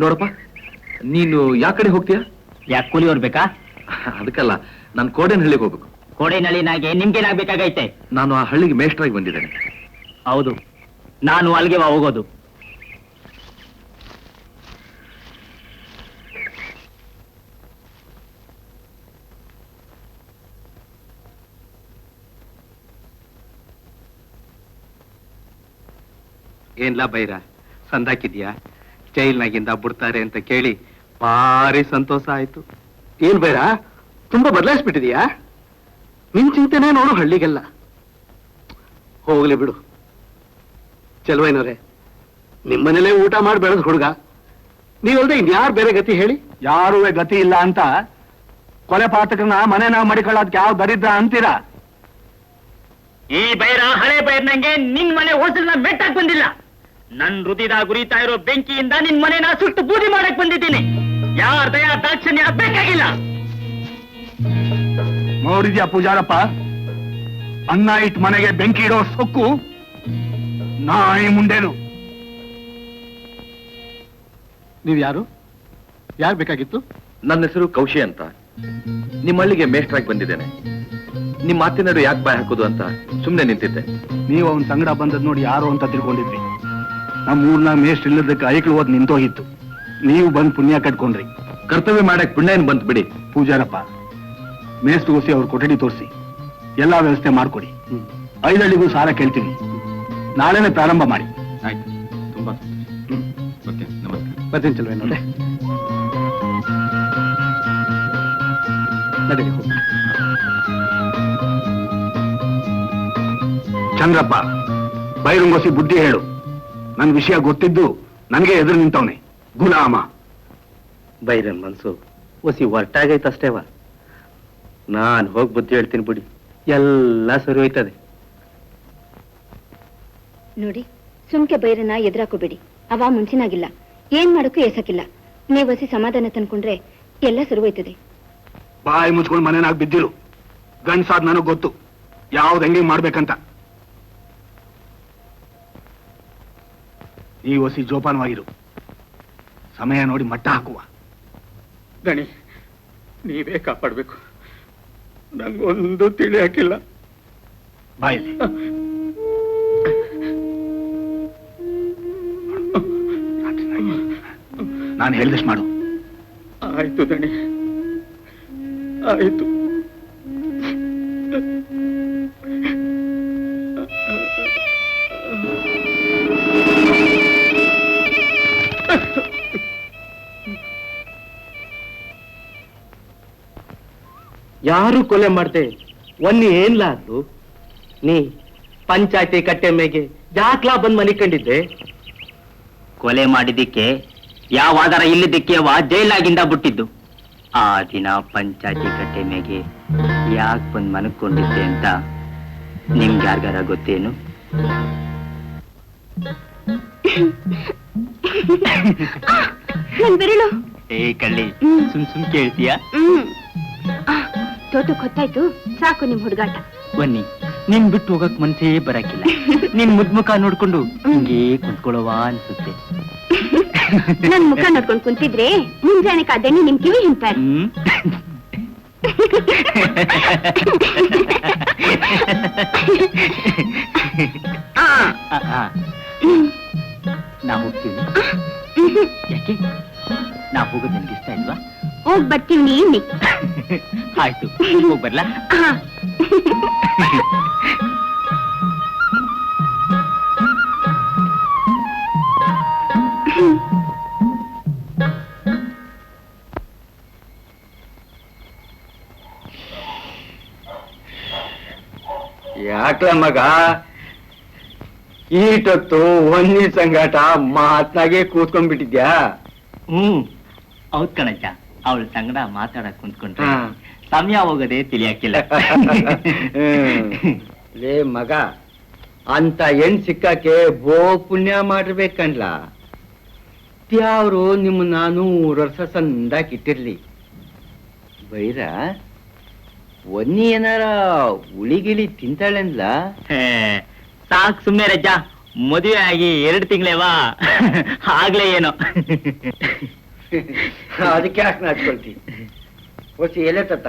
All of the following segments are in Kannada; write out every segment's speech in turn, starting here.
ನೋಡಪ್ಪ, ನೀನು ಯಾ ಕಡೆ ಹೋಗ್ತೀಯ? ಯಾಕೆ ಕೂಲಿಯವ್ರು ಬೇಕಾ? ಅದಕ್ಕಲ್ಲ, ನಾನು ಕೋಡೇನಹಳ್ಳಿಗೆ ಹೋಗ್ಬೇಕು. ಕೋಡೇನಹಳ್ಳಿನಾಗೆ ನಿಮ್ಗೇನಾಗಬೇಕಾಗೈತೆ? ನಾನು ಆ ಹಳ್ಳಿಗೆ ಮೇಷ್ಟ್ರಾಗಿ ಬಂದಿದ್ದೇನೆ. ಹೌದು, ನಾನು ಅಲ್ಲಿಗೆ ಹೋಗೋದು. ಏನ್ಲಾ ಬೈರ, ಸಂದಾಕಿದ್ಯಾ? ಜೈಲ್ನಾಗಿಂದ ಬಿಡ್ತಾರೆ ಅಂತ ಕೇಳಿ ಭಾರಿ ಸಂತೋಷ ಆಯ್ತು. ಏನ್ ಬೈರ, ತುಂಬಾ ಬದಲಾಯಿಸ್ಬಿಟ್ಟಿದ್ಯಾ? ನಿನ್ ಚಿಂತೆನೆ ನೋಡು ಹಳ್ಳಿಗೆಲ್ಲ. ಹೋಗ್ಲಿ ಬಿಡು ಚೆಲುವೈನವ್ರೆ, ನಿಮ್ಮನೇಲೆ ಊಟ ಮಾಡಿ ಬೆಳೆದ ಹುಡುಗ ನೀವಲ್ದೆ ಇನ್ಯಾರು ಬೇರೆ ಗತಿ ಹೇಳಿ? ಯಾರುವೆ ಗತಿ ಇಲ್ಲ ಅಂತ ಕೊಲೆ ಪಾತಕನ ಮನೆನ ಮಡಿಕೊಳ್ಳೋದಕ್ಕೆ ಯಾವ ದರಿದ್ರ ಅಂತೀರಾ? ಈ ಬೈರ ಹಳೆ ಬೈರ್ನಂಗೆ ನಿನ್ ಮನೆ ಹೊಸಲ್ನ ಮೆಟ್ಟಾಕ್ ಬಂದಿಲ್ಲ. ನನ್ ಹೃದಯದಾಗ ಉರಿತಾ ಇರೋ ಬೆಂಕಿಯಿಂದ ನಿನ್ ಮನೆನ ಸುಟ್ಟು ಬೂದಿ ಮಾಡಕ್ ಬಂದಿದ್ದೀನಿ. ಯಾರ ದಯಾ ದಾಕ್ಷಿಣ್ಯ ಬೇಕಾಗಿಲ್ಲ. ನೋಡಿದ್ಯಾ ಪೂಜಾರಪ್ಪ, ಅನ್ನ ಇಟ್ ಮನೆಗೆ ಬೆಂಕಿ ಇಡೋ ಸೊಕ್ಕು ನಾಯಿ ಮುಂಡೇನು. ನೀವ್ ಯಾರು ಬೇಕಾಗಿತ್ತು? ನನ್ನ ಹೆಸರು ಕೌಶಿ ಅಂತ. ನಿಮ್ಮ ಹಳ್ಳಿಗೆ ಮೇಷ್ಟ್ರಾಗಿ ಬಂದಿದ್ದೇನೆ. ನಿಮ್ಮ ಮಾತಿನಡು ಯಾಕೆ ಬಾಯ್ ಹಾಕೋದು ಅಂತ ಸುಮ್ಮನೆ ನಿಂತಿದ್ದೆ. ನೀವು ಅವನ್ ಸಂಗಡ ಬಂದದ್ ನೋಡಿ ಯಾರು ಅಂತ ತಿಳ್ಕೊಂಡಿದ್ವಿ. ನಮ್ಮ ಊರ್ನ ಮೇಷ್ಟ್ರ ಇಲ್ಲದಕ್ಕೆ ಐಕ್ಳು ಹೋದ್ ನಿಂತೋಗಿತ್ತು. ನೀವು ಬಂದ್ ಪುಣ್ಯ ಕಟ್ಕೊಂಡ್ರಿ. ಕರ್ತವ್ಯ ಮಾಡಕ್ ಪುಣ್ಯ ಏನ್ ಬಂತು ಬಿಡಿ. ಪೂಜಾರಪ್ಪ, ಮೇಷ್ಟ್ರಿಗೋಸಿ ಅವ್ರ ಕೊಠಡಿ ತೋರಿಸಿ ಎಲ್ಲಾ ವ್ಯವಸ್ಥೆ ಮಾಡ್ಕೊಡಿ. 5 ಹಳ್ಳಿಗೂ ಸಾಲ ಕೇಳ್ತೀವಿ. ನಾಳೆನೆ ಪ್ರಾರಂಭ ಮಾಡಿ. ಆಯ್ತು, ತುಂಬಾ ಓಕೆ, ನಮಸ್ಕಾರ. ಬರ್ತೀನಿ ಚೆಲುವೈನವ್ರೆ. ನಡೀರಿ ಹೋಗಿ. ಚಂದ್ರಪ್ಪ, ಬೈರಂಗೋಸಿ ಬುದ್ಧಿ ಹೇಳು. ನನ್ ವಿಷಯ ಗೊತ್ತಿದ್ದು ನನಗೆ ಎದುರು ನಿಂತವನೆ ಗುಲಾಮ. ಬೈರನ್ ಮನ್ಸು ಒಸಿ ಹೊರಟಾಗೈತಷ್ಟೇವ. ನಾನ್ ಹೋಗಿ ಬುದ್ಧಿ ಹೇಳ್ತೀನಿ ಬಿಡಿ, ಎಲ್ಲ ಸರಿ ಹೋಯ್ತದೆ. ನೋಡಿ, ಸುಮ್ಕೆ ಬೈರನ್ನ ಎದುರಾಕೋಬೇಡಿ. ಅವ ಮುಂಚಿನಾಗಿಲ್ಲ, ಏನ್ ಮಾಡಕ್ಕೂ ಏಸಕ್ಕಿಲ್ಲ. ನೀವು ಹೊಸಿ ಸಮಾಧಾನ ತಂದ್ಕೊಂಡ್ರೆ ಎಲ್ಲ ಸರಿ ಹೋಯ್ತದೆ. ಬಾಯಿ ಮುಚ್ಕೊಂಡು ಮನೆನಾಗ್ ಬಿದ್ದಿರು. ಗಂಡ್ಸಾದ್ ನನಗ್ ಗೊತ್ತು ಯಾವ್ದು ಹೆಂಗೆ ಮಾಡ್ಬೇಕಂತ. ಈ ಹೊಸಿ ಜೋಪಾನವಾಗಿರು. ಸಮಯ ನೋಡಿ ಮಟ್ಟ ಹಾಕುವ. ಗಣಿ, ನೀವೇ ಕಾಪಾಡ್ಬೇಕು. ನಂಗೊಂದು ತಿಳಿಯಾಕಿಲ್ಲ. ಬಾಯಲ್ಲಿ ನಾನು ಹೇಳ್ದಷ್ಟು ಮಾಡು. ಆಯ್ತು ದಣಿ, ಆಯ್ತು. ಯಾರು ಕೊಲೆ ಮಾಡ್ದೆ ಒನ್ನಿ ಏನ್ಲಾ ಅದು ನೀ ಪಂಚಾಯತಿ ಕಟ್ಟೆ ಮೇಗೆ ಯಾಕ್ಲಾ ಬಂದ್ ಮನೆ ಕಂಡಿದ್ದೆ? ಕೊಲೆ ಮಾಡಿದ್ದಕ್ಕೆ ಯಾವ ಆಧಾರ ಇಲ್ಲದಕ್ಕೆ ಅವ ಜೈಲಾಗಿಂದ ಬಿಟ್ಟಿದ್ದು. ಆ ದಿನ ಪಂಚಾಯತಿ ಕಟ್ಟೆ ಮೇಗೆ ಯಾಕೆ ಬಂದ್ ಮನಕೊಂಡಿದ್ದೆ ಅಂತ ನಿಮ್ಗೆ ಯಾರ್ಗಾರ ಗೊತ್ತೇನು? ನನ್ ಬೆರಳು. ಏ ಕಳ್ಳಿ, ಸುಮ್ ಕೇಳ್ತೀಯಾ? ತೋಟಕ್ಕೆ ಹೊತ್ತಾಯ್ತು, ಸಾಕು ನಿಮ್ ಹುಡುಗಾಟ. ಬನ್ನಿ, ನಿನ್ ಬಿಟ್ಟು ಹೋಗಕ್ ಮನ್ಸೇ ಬರಕಿಲ್ಲ. ನಿನ್ ಮುಖ ನೋಡ್ಕೊಂಡು ಹಿಂಗೇ ಕುಂತ್ಕೊಳ್ಳೋವ ಅನ್ಸುತ್ತೆ. ನನ್ ಮುಖ ನೋಡ್ಕೊಂಡು ಕುಂತಿದ್ರೆ ಮುಂಜಾನೆ ಕಾದಣ್ಣಿ ನಿಮ್ ಕಿವಿ ಹಿಂತಾರೆ. ನಾ ಹೋಗ್ತೀವಿ. ಯಾಕೆ? ನಾ ಹೋಗೋದು ನಿನ್ಗೆ ಇಷ್ಟ ಇಲ್ವಾ? ಹೋಗ್ ಬರ್ತೀವಿ ನೀ. ಆಯ್ತು, ಹೋಗ್ ಬರ್ಲಾ? ಯಾಕ್ಲ ಮಗ ಈಟೊತ್ತು ಒಂದಿ ಸಂಗಾಟ ಮಾತ್ನಾಗೆ ಕೂತ್ಕೊಂಡ್ಬಿಟ್ಟಿದ್ಯಾ? ಹೌದ್ ಕಣಜ್ಜ, ಅವಳ ಸಂಗಡ ಮಾತಾಡಕ್ ಕುಂತ್ಕೊಂಡ್ರೆ ಸಮಯ ಹೋಗೋದೇ ತಿಳಿಯಾಕಿಲ್ಲ. ಲೇ ಮಗ, ಅಂತ ಹೆಣ್ ಸಿಕ್ಕಾಕೆ ಬೋ ಪುಣ್ಯ ಮಾಡಿರ್ಬೇಕಂಡ್ಲ. ತ್ಯಾವ್ರು ನಿಮ್ಮ 400 ವರ್ಷ ಸಂದಾಕಿಟ್ಟಿರ್ಲಿ. ಬೈರ ಒನ್ನಿ ಏನಾರ ಉಳಿಗಿಳಿ ತಿಂತಾಳೆಂದ್ಲ? ಸಾಕ್ ಸುಮ್ನೆ ರಜ್ಜ, ಮದುವೆ ಆಗಿ 2 ತಿಂಗಳೇವಾ, ಆಗ್ಲೇ ಏನೋ. ಅದಕ್ಕೆ ಯಾಕೆ ನಾಚ್ಕೊಳ್ತಿ? ಹೊಸಿ ಎಲೆ ತತ್ತ.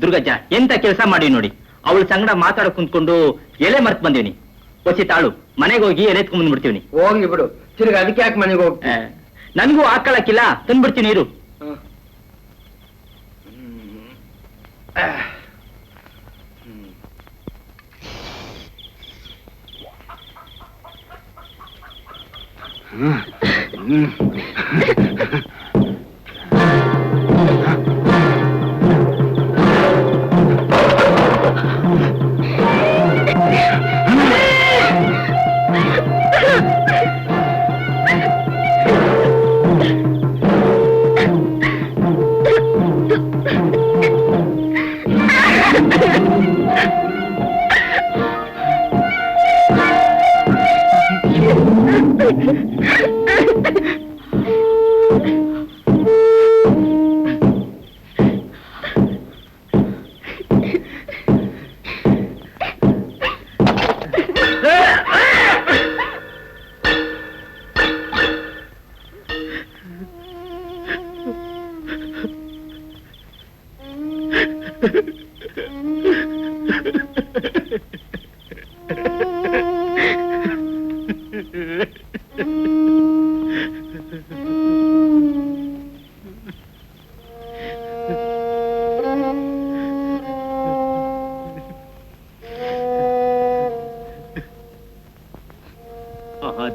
ದುರ್ಗಜ್ಜ, ಎಂತ ಕೆಲಸ ಮಾಡಿ ನೋಡಿ. ಅವಳ ಸಂಗಡ ಮಾತಾಡ ಕುಂತ್ಕೊಂಡು ಎಲೆ ಮರ್ತ್ ಬಂದೀನಿ. ಹೊಸಿ ತಾಳು, ಮನೆಗೆ ಹೋಗಿ ಎಲೆ ಎತ್ಕೊಂಡ್ ಬಂದ್ಬಿಡ್ತೀವಿ. ಹೋಗ್ಲಿ ಬಿಡು, ತಿರ್ಗ ಅದಕ್ಕೆ ಯಾಕೆ ಮನೆಗೆ ಹೋಗ್ತಿ? ನನ್ಗೂ ಹಾಕೊಳಕ್ಕಿಲ್ಲ, ತಂದ್ಬಿಡ್ತೀನಿ ಇರು.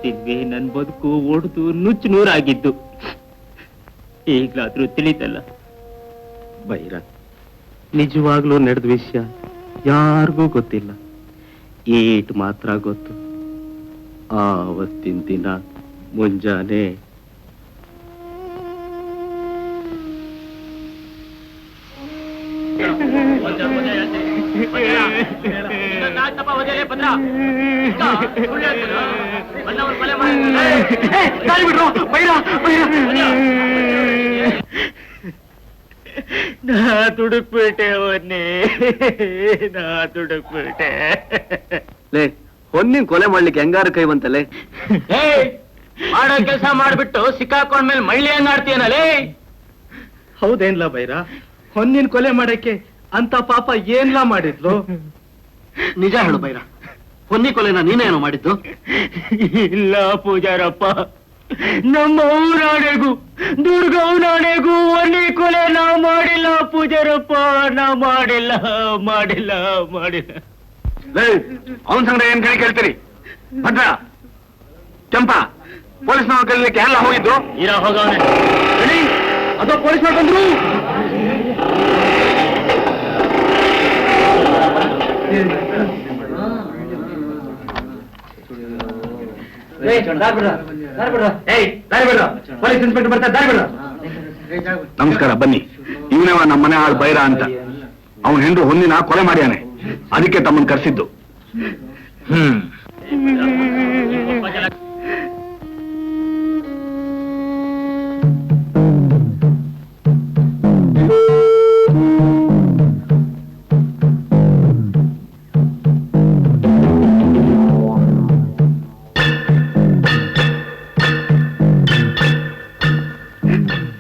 ದಿವ್ಯೆ ನನ್ ಬದುಕು ಒಡೆದು ನುಚ್ಚು ನೂರಾಗಿದ್ದು ಈಗ್ಲಾದ್ರೂ ತಿಳಿತಲ್ಲ. ಬೈರ, ನಿಜವಾಗ್ಲೂ ನಡೆದ ವಿಷಯ ಯಾರಿಗೂ ಗೊತ್ತಿಲ್ಲ. ಈಟ್ ಮಾತ್ರ ಗೊತ್ತು. ಆವತ್ತಿನ ದಿನ ಮುಂಜಾನೆ ನಾ ತುಡುಕ್ಬಿಟ್ಟೆ ಅವನ್ನೇ, ನಾ ತುಡುಕ್ಬಿಟ್ಟೆ. ಲೇ, ಹೊನ್ನಿನ್ ಕೊಲೆ ಮಾಡ್ಲಿಕ್ಕೆ ಹೆಂಗಾರು ಕೈ ಬಂತಲ್ಲೇ? ಮಾಡೋ ಕೆಲಸ ಮಾಡ್ಬಿಟ್ಟು ಸಿಕ್ಕಾಕೊಂಡ್ಮೇಲೆ ಮಳ್ಳಿ ಹಂಗಾಡ್ತೀಯನಲ್ಲೇ? ಹೌದೇನ್ಲ ಬೈರ? ಹೊನ್ನಿನ್ ಕೊಲೆ ಮಾಡಕ್ಕೆ ಅಂತ ಪಾಪ ಏನ್ಲಾ ಮಾಡಿದ್ಲು? ನಿಜ ಹೇಳು ಬೈರ, ಹೊನ್ನಿ ಕೊಲೆನ ನೀನೇನೋ ಮಾಡಿದ್ದು? ಇಲ್ಲ ಪೂಜಾರಪ್ಪ, ನಮ್ಮ ಊರಾಣೆಗೂ ದುರ್ಗೌನಾಣೆಗೂ ಹೊನ್ನಿ ಕೊಲೆ ನಾ ಮಾಡಿಲ್ಲ ಪೂಜಾರಪ್ಪ, ನಾ ಮಾಡಿಲ್ಲ ಮಾಡಿಲ್ಲ ಮಾಡಿಲ್ಲ. ಅವನ್ ಸಂಗಡ ಏನ್ ಕೈ ಕೇಳ್ತೀರಿ? ಭದ್ರ, ಚಂಪಾ, ಪೊಲೀಸ್ನವ್ರ ಕರೀಲಿಕ್ಕೆ ಎಲ್ಲ ಹೋಗಿದ್ರು. ಇರೋ ಹೋಗವನೆ. ಅದು ಪೊಲೀಸ್ನವ್ರು ಬಂದ್ರು. ಪೊಲೀಸ್ ಇನ್ಸ್ಪೆಕ್ಟರ್ ಬರ್ತಾರೆ, ದಾರಿ ಬಿಡ. ನಮಸ್ಕಾರ, ಬನ್ನಿ. ಇವನೇವ ನಮ್ಮ ಮನೆ ಆಳ್ ಬೈರ ಅಂತ. ಅವನ ಹೆಂಡ್ರು ಹೊಂದಿನ ಕೊಲೆ ಮಾಡ್ಯಾನೆ, ಅದಕ್ಕೆ ತಮ್ಮನ್ ಕರೆಸಿದ್ದು.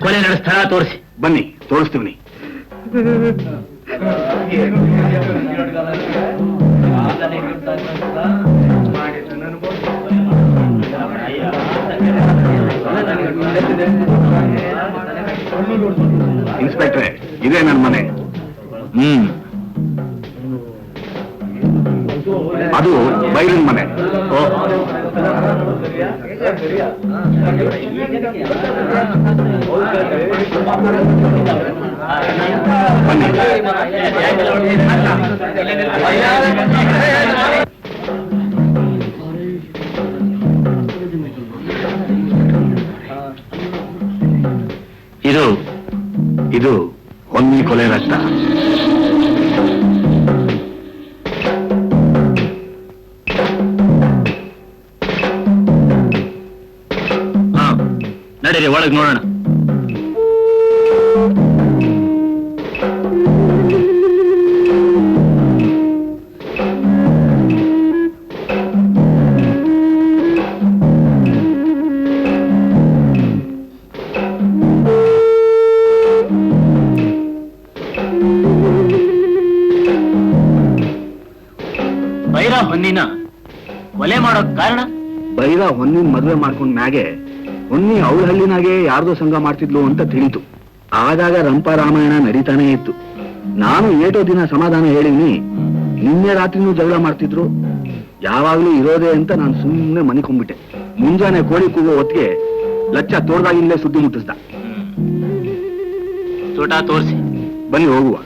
ಕೊಲೆ ನಡೆದ ಸ್ಥಳ ತೋರಿಸಿ. ಬನ್ನಿ, ತೋರಿಸ್ತೀವಿ. ಇನ್ಸ್ಪೆಕ್ಟ್ರೆ, ಇದೇ ನನ್ನ ಮನೆ. ಅದು ಬೈರನ್ ಮನೆ. ಬನ್ನಿ. ಇದು ಹೊನ್ನಿ ಕೊಲೆ ರಕ್ತ. ನಡೀರಿ, ಒಳಗೆ ನೋಡೋಣ. ಬೈರ ಹೊನ್ನಿನ ಕೊಲೆ ಮಾಡೋಕ್ ಕಾರಣ? ಬೈರ ಹೊನ್ನಿನ ಮದುವೆ ಮಾಡ್ಕೊಂಡ್ ಮ್ಯಾಗೆ ಹೊನ್ನಿ ಅವಳ ಹಳ್ಳಿನಾಗೆ ಯಾರ್ದೋ ಸಂಘ ಮಾಡ್ತಿದ್ಲು ಅಂತ ತಿಳಿತು. ಆದಾಗ ರಂಪ ರಾಮಾಯಣ ನಡೀತಾನೆ ಇತ್ತು. ನಾನು ಏಟೋ ದಿನ ಸಮಾಧಾನ ಹೇಳಿನಿ. ನಿನ್ನೆ ರಾತ್ರಿನೂ ಜಗಳ ಮಾಡ್ತಿದ್ರು. ಯಾವಾಗ್ಲೂ ಇರೋದೇ ಅಂತ ನಾನು ಸುಮ್ಮನೆ ಮನಿಕೊಂಡ್ಬಿಟ್ಟೆ. ಮುಂಜಾನೆ ಕೋಳಿ ಕೂಗೋ ಹೊತ್ತಿಗೆ ಲಚ್ಚ ತೋರ್ದಾಗಿಂದಲೇ ಸುದ್ದಿ ಮುಟ್ಟಿಸ್ದ. ಚೋಟ ತೋರಿಸಿ. ಬನ್ನಿ, ಹೋಗುವ.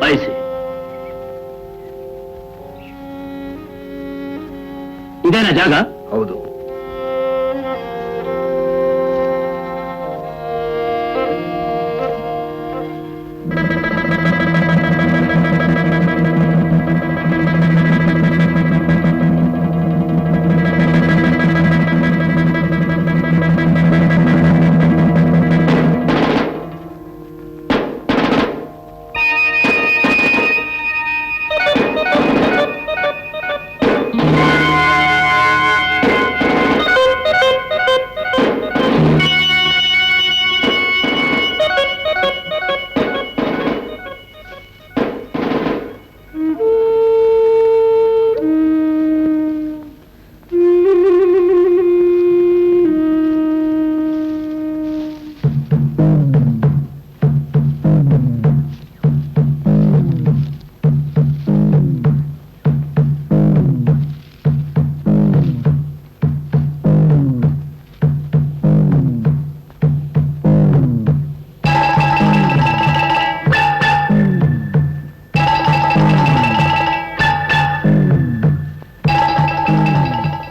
ಬಯಸಿ. ಇದೇನಾ ಜಾಗ? ಹೌದು.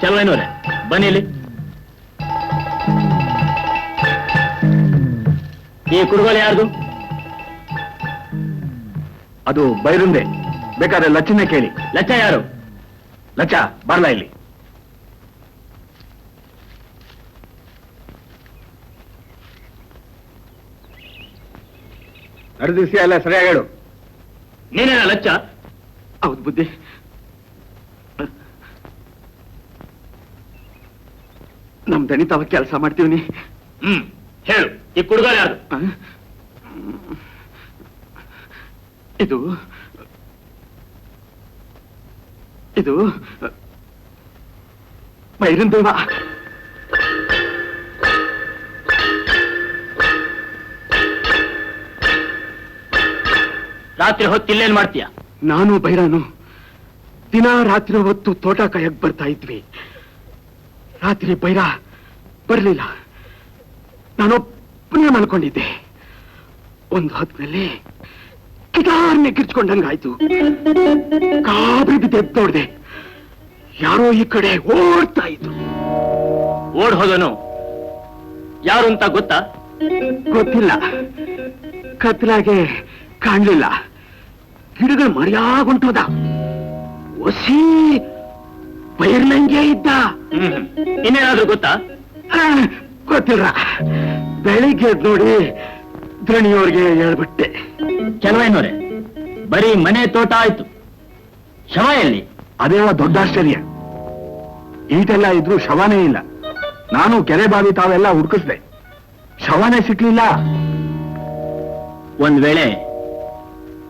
ಚಲವೇನೋರೆ, ಬನ್ನಿ ಇಲ್ಲಿ. ಈ ಕುರುಗೋಲು ಯಾರ್ದು? ಅದು ಬೈರುಂದೆ. ಬೇಕಾದ್ರೆ ಲಚ್ಚನ್ನೇ ಕೇಳಿ. ಲಚ್ಚ ಯಾರು? ಲಚ್ಚ, ಬರ್ಲಾ ಇಲ್ಲಿ. ನಡೆದ ವಿಷಯ ಎಲ್ಲ ಸರಿಯಾಗಿ ಹೇಳು. ನೀನೇನ ಲಚ್ಚ? ಹೌದು ಬುದ್ಧಿ, ನಮ್ ದಣಿತಾವ ಕೆಲಸ ಮಾಡ್ತೀವಿ. ಹೇಳು, ಈ ಕುಡ್ಗೋಲ ಯಾರು? ಇದು ಇದು ಬೈರನ್ ದೇವ. ರಾತ್ರಿ ಹೊತ್ತು ಇಲ್ಲೇನ್ ಮಾಡ್ತೀಯ? ನಾನು ಬೈರಾನು ದಿನ ರಾತ್ರಿ ಹೊತ್ತು ತೋಟ ಕಾಯಕ್ ಬರ್ತಾ ಇದ್ವಿ. ರಾತ್ರಿ ಬೈರ ಬರ್ಲಿಲ್ಲ, ನಾನೊಬ್ಬನೇ ಮಲ್ಕೊಂಡಿದ್ದೆ. ಒಂದು ಹೊತ್ತಿನಲ್ಲಿ ಕಿಟಾರ್ನೆ ಕಿರ್ಚ್ಕೊಂಡಂಗಾಯ್ತು. ಕಾಬರಿ ಬಿದ್ದು ಎದ್ದು ನೋಡ್ದೆ, ಯಾರೋ ಈ ಕಡೆ ಓಡ್ತಾ ಇದ್ರು. ಓಡ್ ಹೋದನು ಯಾರು ಅಂತ ಗೊತ್ತಾ? ಗೊತ್ತಿಲ್ಲ, ಕತ್ಲಾಗೆ ಕಾಣ್ಲಿಲ್ಲ. ಗಿಡಗಳು ಮರೆಯಾಗುಂಟೋದ, ಒಸಿ ಬೈರ್ನಂಗೆ ಇದ್ದ. ಇನ್ನೇನಾದ್ರೂ ಗೊತ್ತಾ? ಗೊತ್ತಿಲ್ಲ. ಬೆಳಿಗ್ಗೆ ಎದ್ದು ನೋಡಿ ಧರಣಿಯವ್ರಿಗೆ ಹೇಳ್ಬಿಟ್ಟೆ. ಕೆಲವೇನೋರೆ, ಬರೀ ಮನೆ ತೋಟ ಆಯ್ತು, ಶವ ಎಲ್ಲಿ? ಅದೇವ ದೊಡ್ಡ ಆಶ್ಚರ್ಯ. ಈಟೆಲ್ಲ ಇದ್ರು ಶವನೇ ಇಲ್ಲ. ನಾನು ಕೆರೆ ಬಾವಿ ತಾವೆಲ್ಲ ಹುಡುಕಿಸ್ದೆ, ಶವನೇ ಸಿಕ್ಲಿಲ್ಲ. ಒಂದ್ ವೇಳೆ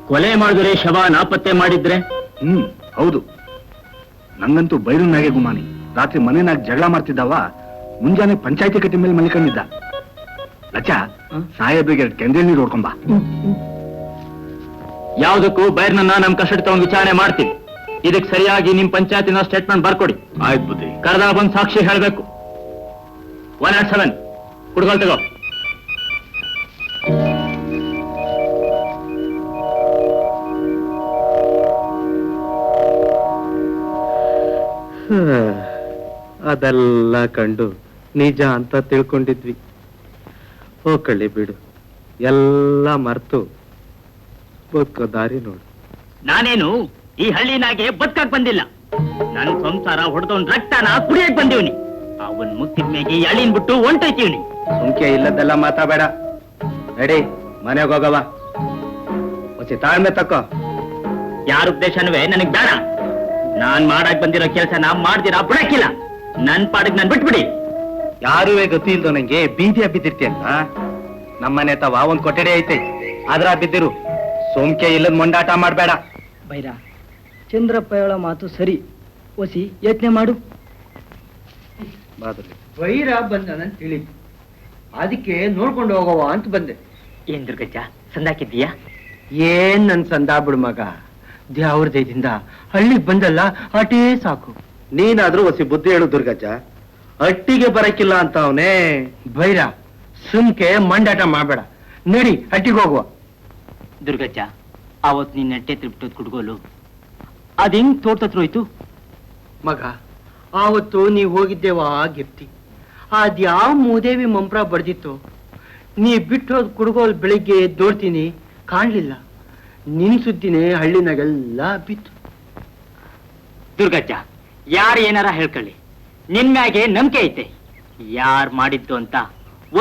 ಕೊಲೆ ಮಾಡಿದ್ರೆ ಶವ ನಾಪತ್ತೆ ಮಾಡಿದ್ರೆ? ಹೌದು. ನಂಗಂತೂ ಬೈರನ್ನಾಗೆ ಗುಮಾನಿ. ರಾತ್ರಿ ಮನೆನಾಗ ಜಗಳ ಮಾಡ್ತಿದ್ದಾವ, ಮುಂಜಾನೆ ಪಂಚಾಯತಿ ಕಟ್ಟಿ ಮೇಲೆ ಮಲ್ಕೊಂಡಿದ್ದ. ಲಚ್ಚ, ಸಾಹೇಬ್ರಿಗೆ ಕೆಂದ್ರೇಲ್ ನೀರು ಹೊಡ್ಕೊಂಬ. ಯಾವ್ದಕ್ಕೂ ಬೈರ್ನನ್ನ ನಮ್ ಕಸ್ಟಡಿ ತಗೊಂಡು ವಿಚಾರಣೆ ಮಾಡ್ತೀವಿ. ಇದಕ್ಕೆ ಸರಿಯಾಗಿ ನಿಮ್ ಪಂಚಾಯತಿನ ಸ್ಟೇಟ್ಮೆಂಟ್ ಬರ್ಕೊಡಿ. ಆಯ್ತು ಬುದ್ಧಿ. ಕರೆದಾಗ ಬಂದ್ ಸಾಕ್ಷಿ ಹೇಳ್ಬೇಕು. 107 ಕುಡ್ಗೋಲ್ ತಗೋ. ಅದೆಲ್ಲ ಕಂಡು ನಿಜ ಅಂತ ತಿಳ್ಕೊಂಡಿದ್ವಿ. ಹೋಗಳಿ ಬಿಡು, ಎಲ್ಲ ಮರ್ತು ಬದುಕೋ ದಾರಿ ನೋಡು. ನಾನೇನು ಈ ಹಳ್ಳಿನಾಗೆ ಬದುಕಕ್ ಬಂದಿಲ್ಲ. ನನ್ ಸಂಸಾರ ಹೊಡೆದವನ್ ರಕ್ತನ ಕುಡಿಯಕ್ ಬಂದಿವ್ನಿ. ಅವನ್ ಮುಕ್ತಿದ ಮೇಗೆ ಈ ಹಳ್ಳಿನ ಬಿಟ್ಟು ಹೊಂಟೈತೀವ್ನಿ. ಸುಮ್ಕೆ ಇಲ್ಲದೆಲ್ಲ ಮಾತಾಬೇಡ. ನಡಿ, ಮನೆಗೆ ಹೋಗವ. ಹೊಸಿ ತಾಳ್ಮೆ ತಕ್ಕೋ. ಯಾರ ಉದ್ದೇಶನವೇ ನನಗ್ ಬೇಡ. ನಾನ್ ಮಾಡಕ್ ಬಂದಿರೋ ಕೆಲಸ ನಾವ್ ಮಾಡ್ದಿರಾ ಬಿಡಕ್ಕಿಲ್ಲ. ನನ್ ಪಾಡಿಗೆ ನಾನ್ ಬಿಟ್ಬಿಡಿ. ಯಾರುವೆ ಗತಿ ಇಲ್ದೋ ನಂಗೆ ಬೀದಿಯ ಬಿದ್ದಿರ್ತೀಯಲ್ಲ. ನಮ್ಮನೆ ತವ ಒಂದ್ ಕೊಠಡಿ ಐತೆ, ಅದ್ರ ಬಿದ್ದಿರು. ಸೋಮ್ಕೆ ಇಲ್ಲದ ಮೊಂಡಾಟ ಮಾಡ್ಬೇಡ. ಬೈರ, ಚಂದ್ರಪ್ಪ ಹೇಳೋ ಮಾತು ಸರಿ. ಒಸಿ ಯತ್ನೆ ಮಾಡು. ವೈರ ಬಂದನಂತ ತಿಳಿತು, ಅದಕ್ಕೆ ನೋಡ್ಕೊಂಡು ಹೋಗವ ಅಂತ ಬಂದೆ. ಏನ್ ದುರ್ಗಜ್ಜ, ಸಂದಾಕಿದ್ದೀಯಾ? ಏನ್ ನನ್ ಸಂದಾ ಬಿಡು ಮಗ. ದ್ಯಾವ್ರ ದಯದಿಂದ ಹಳ್ಳಿಗೆ ಬಂದಲ್ಲ, ಅಟೇ ಸಾಕು. ನೀನಾದ್ರೂ ಹೊಸಿ ಬುದ್ಧಿ ಹೇಳು ದುರ್ಗಜ್ಜ. ಅಟ್ಟಿಗೆ ಬರಕ್ಕಿಲ್ಲ ಅಂತ ಅವನೇ. ಬೈರ, ಸುಮ್ಕೆ ಮಂಡಾಟ ಮಾಡ್ಬೇಡ. ನಡಿ, ಹಟ್ಟಿಗೆ ಹೋಗುವ. ದುರ್ಗಜ್ಜ, ಅವತ್ ನಿನ್ನ ನೆಟ್ಟೆ ತಿರುಬಿಟ್ಟೋದ್ ಕುಡ್ಗೋಲು ಅದ್ ಹೆಂಗ್ ತೋಟತ್ರ ಹೋಯ್ತು? ಮಗ, ಆವತ್ತು ನೀವ್ ಹೋಗಿದ್ದೇವ ಗಿರ್ತಿ. ಅದ್ಯಾವ ಮೂದೇವಿ ಮಂಪ್ರ ಬಡ್ದಿತ್ತು. ನೀ ಬಿಟ್ಟೋದ್ ಕುಡ್ಗೋಲ್ ಬೆಳಿಗ್ಗೆ ಎದ್ದೋಡ್ತೀನಿ, ಕಾಣ್ಲಿಲ್ಲ. ನಿನ್ ಸುದ್ದಿನೇ ಹಳ್ಳಿನಾಗೆಲ್ಲ ಬಿತ್ತು. ದುರ್ಗಜ್ಜ, ಯಾರು ಏನಾರ ಹೇಳ್ಕೊಳ್ಳಿ, ನಿನ್ ಮ್ಯಾಗೆ ನಂಬಿಕೆ ಐತೆ. ಯಾರ್ ಮಾಡಿದ್ದು ಅಂತ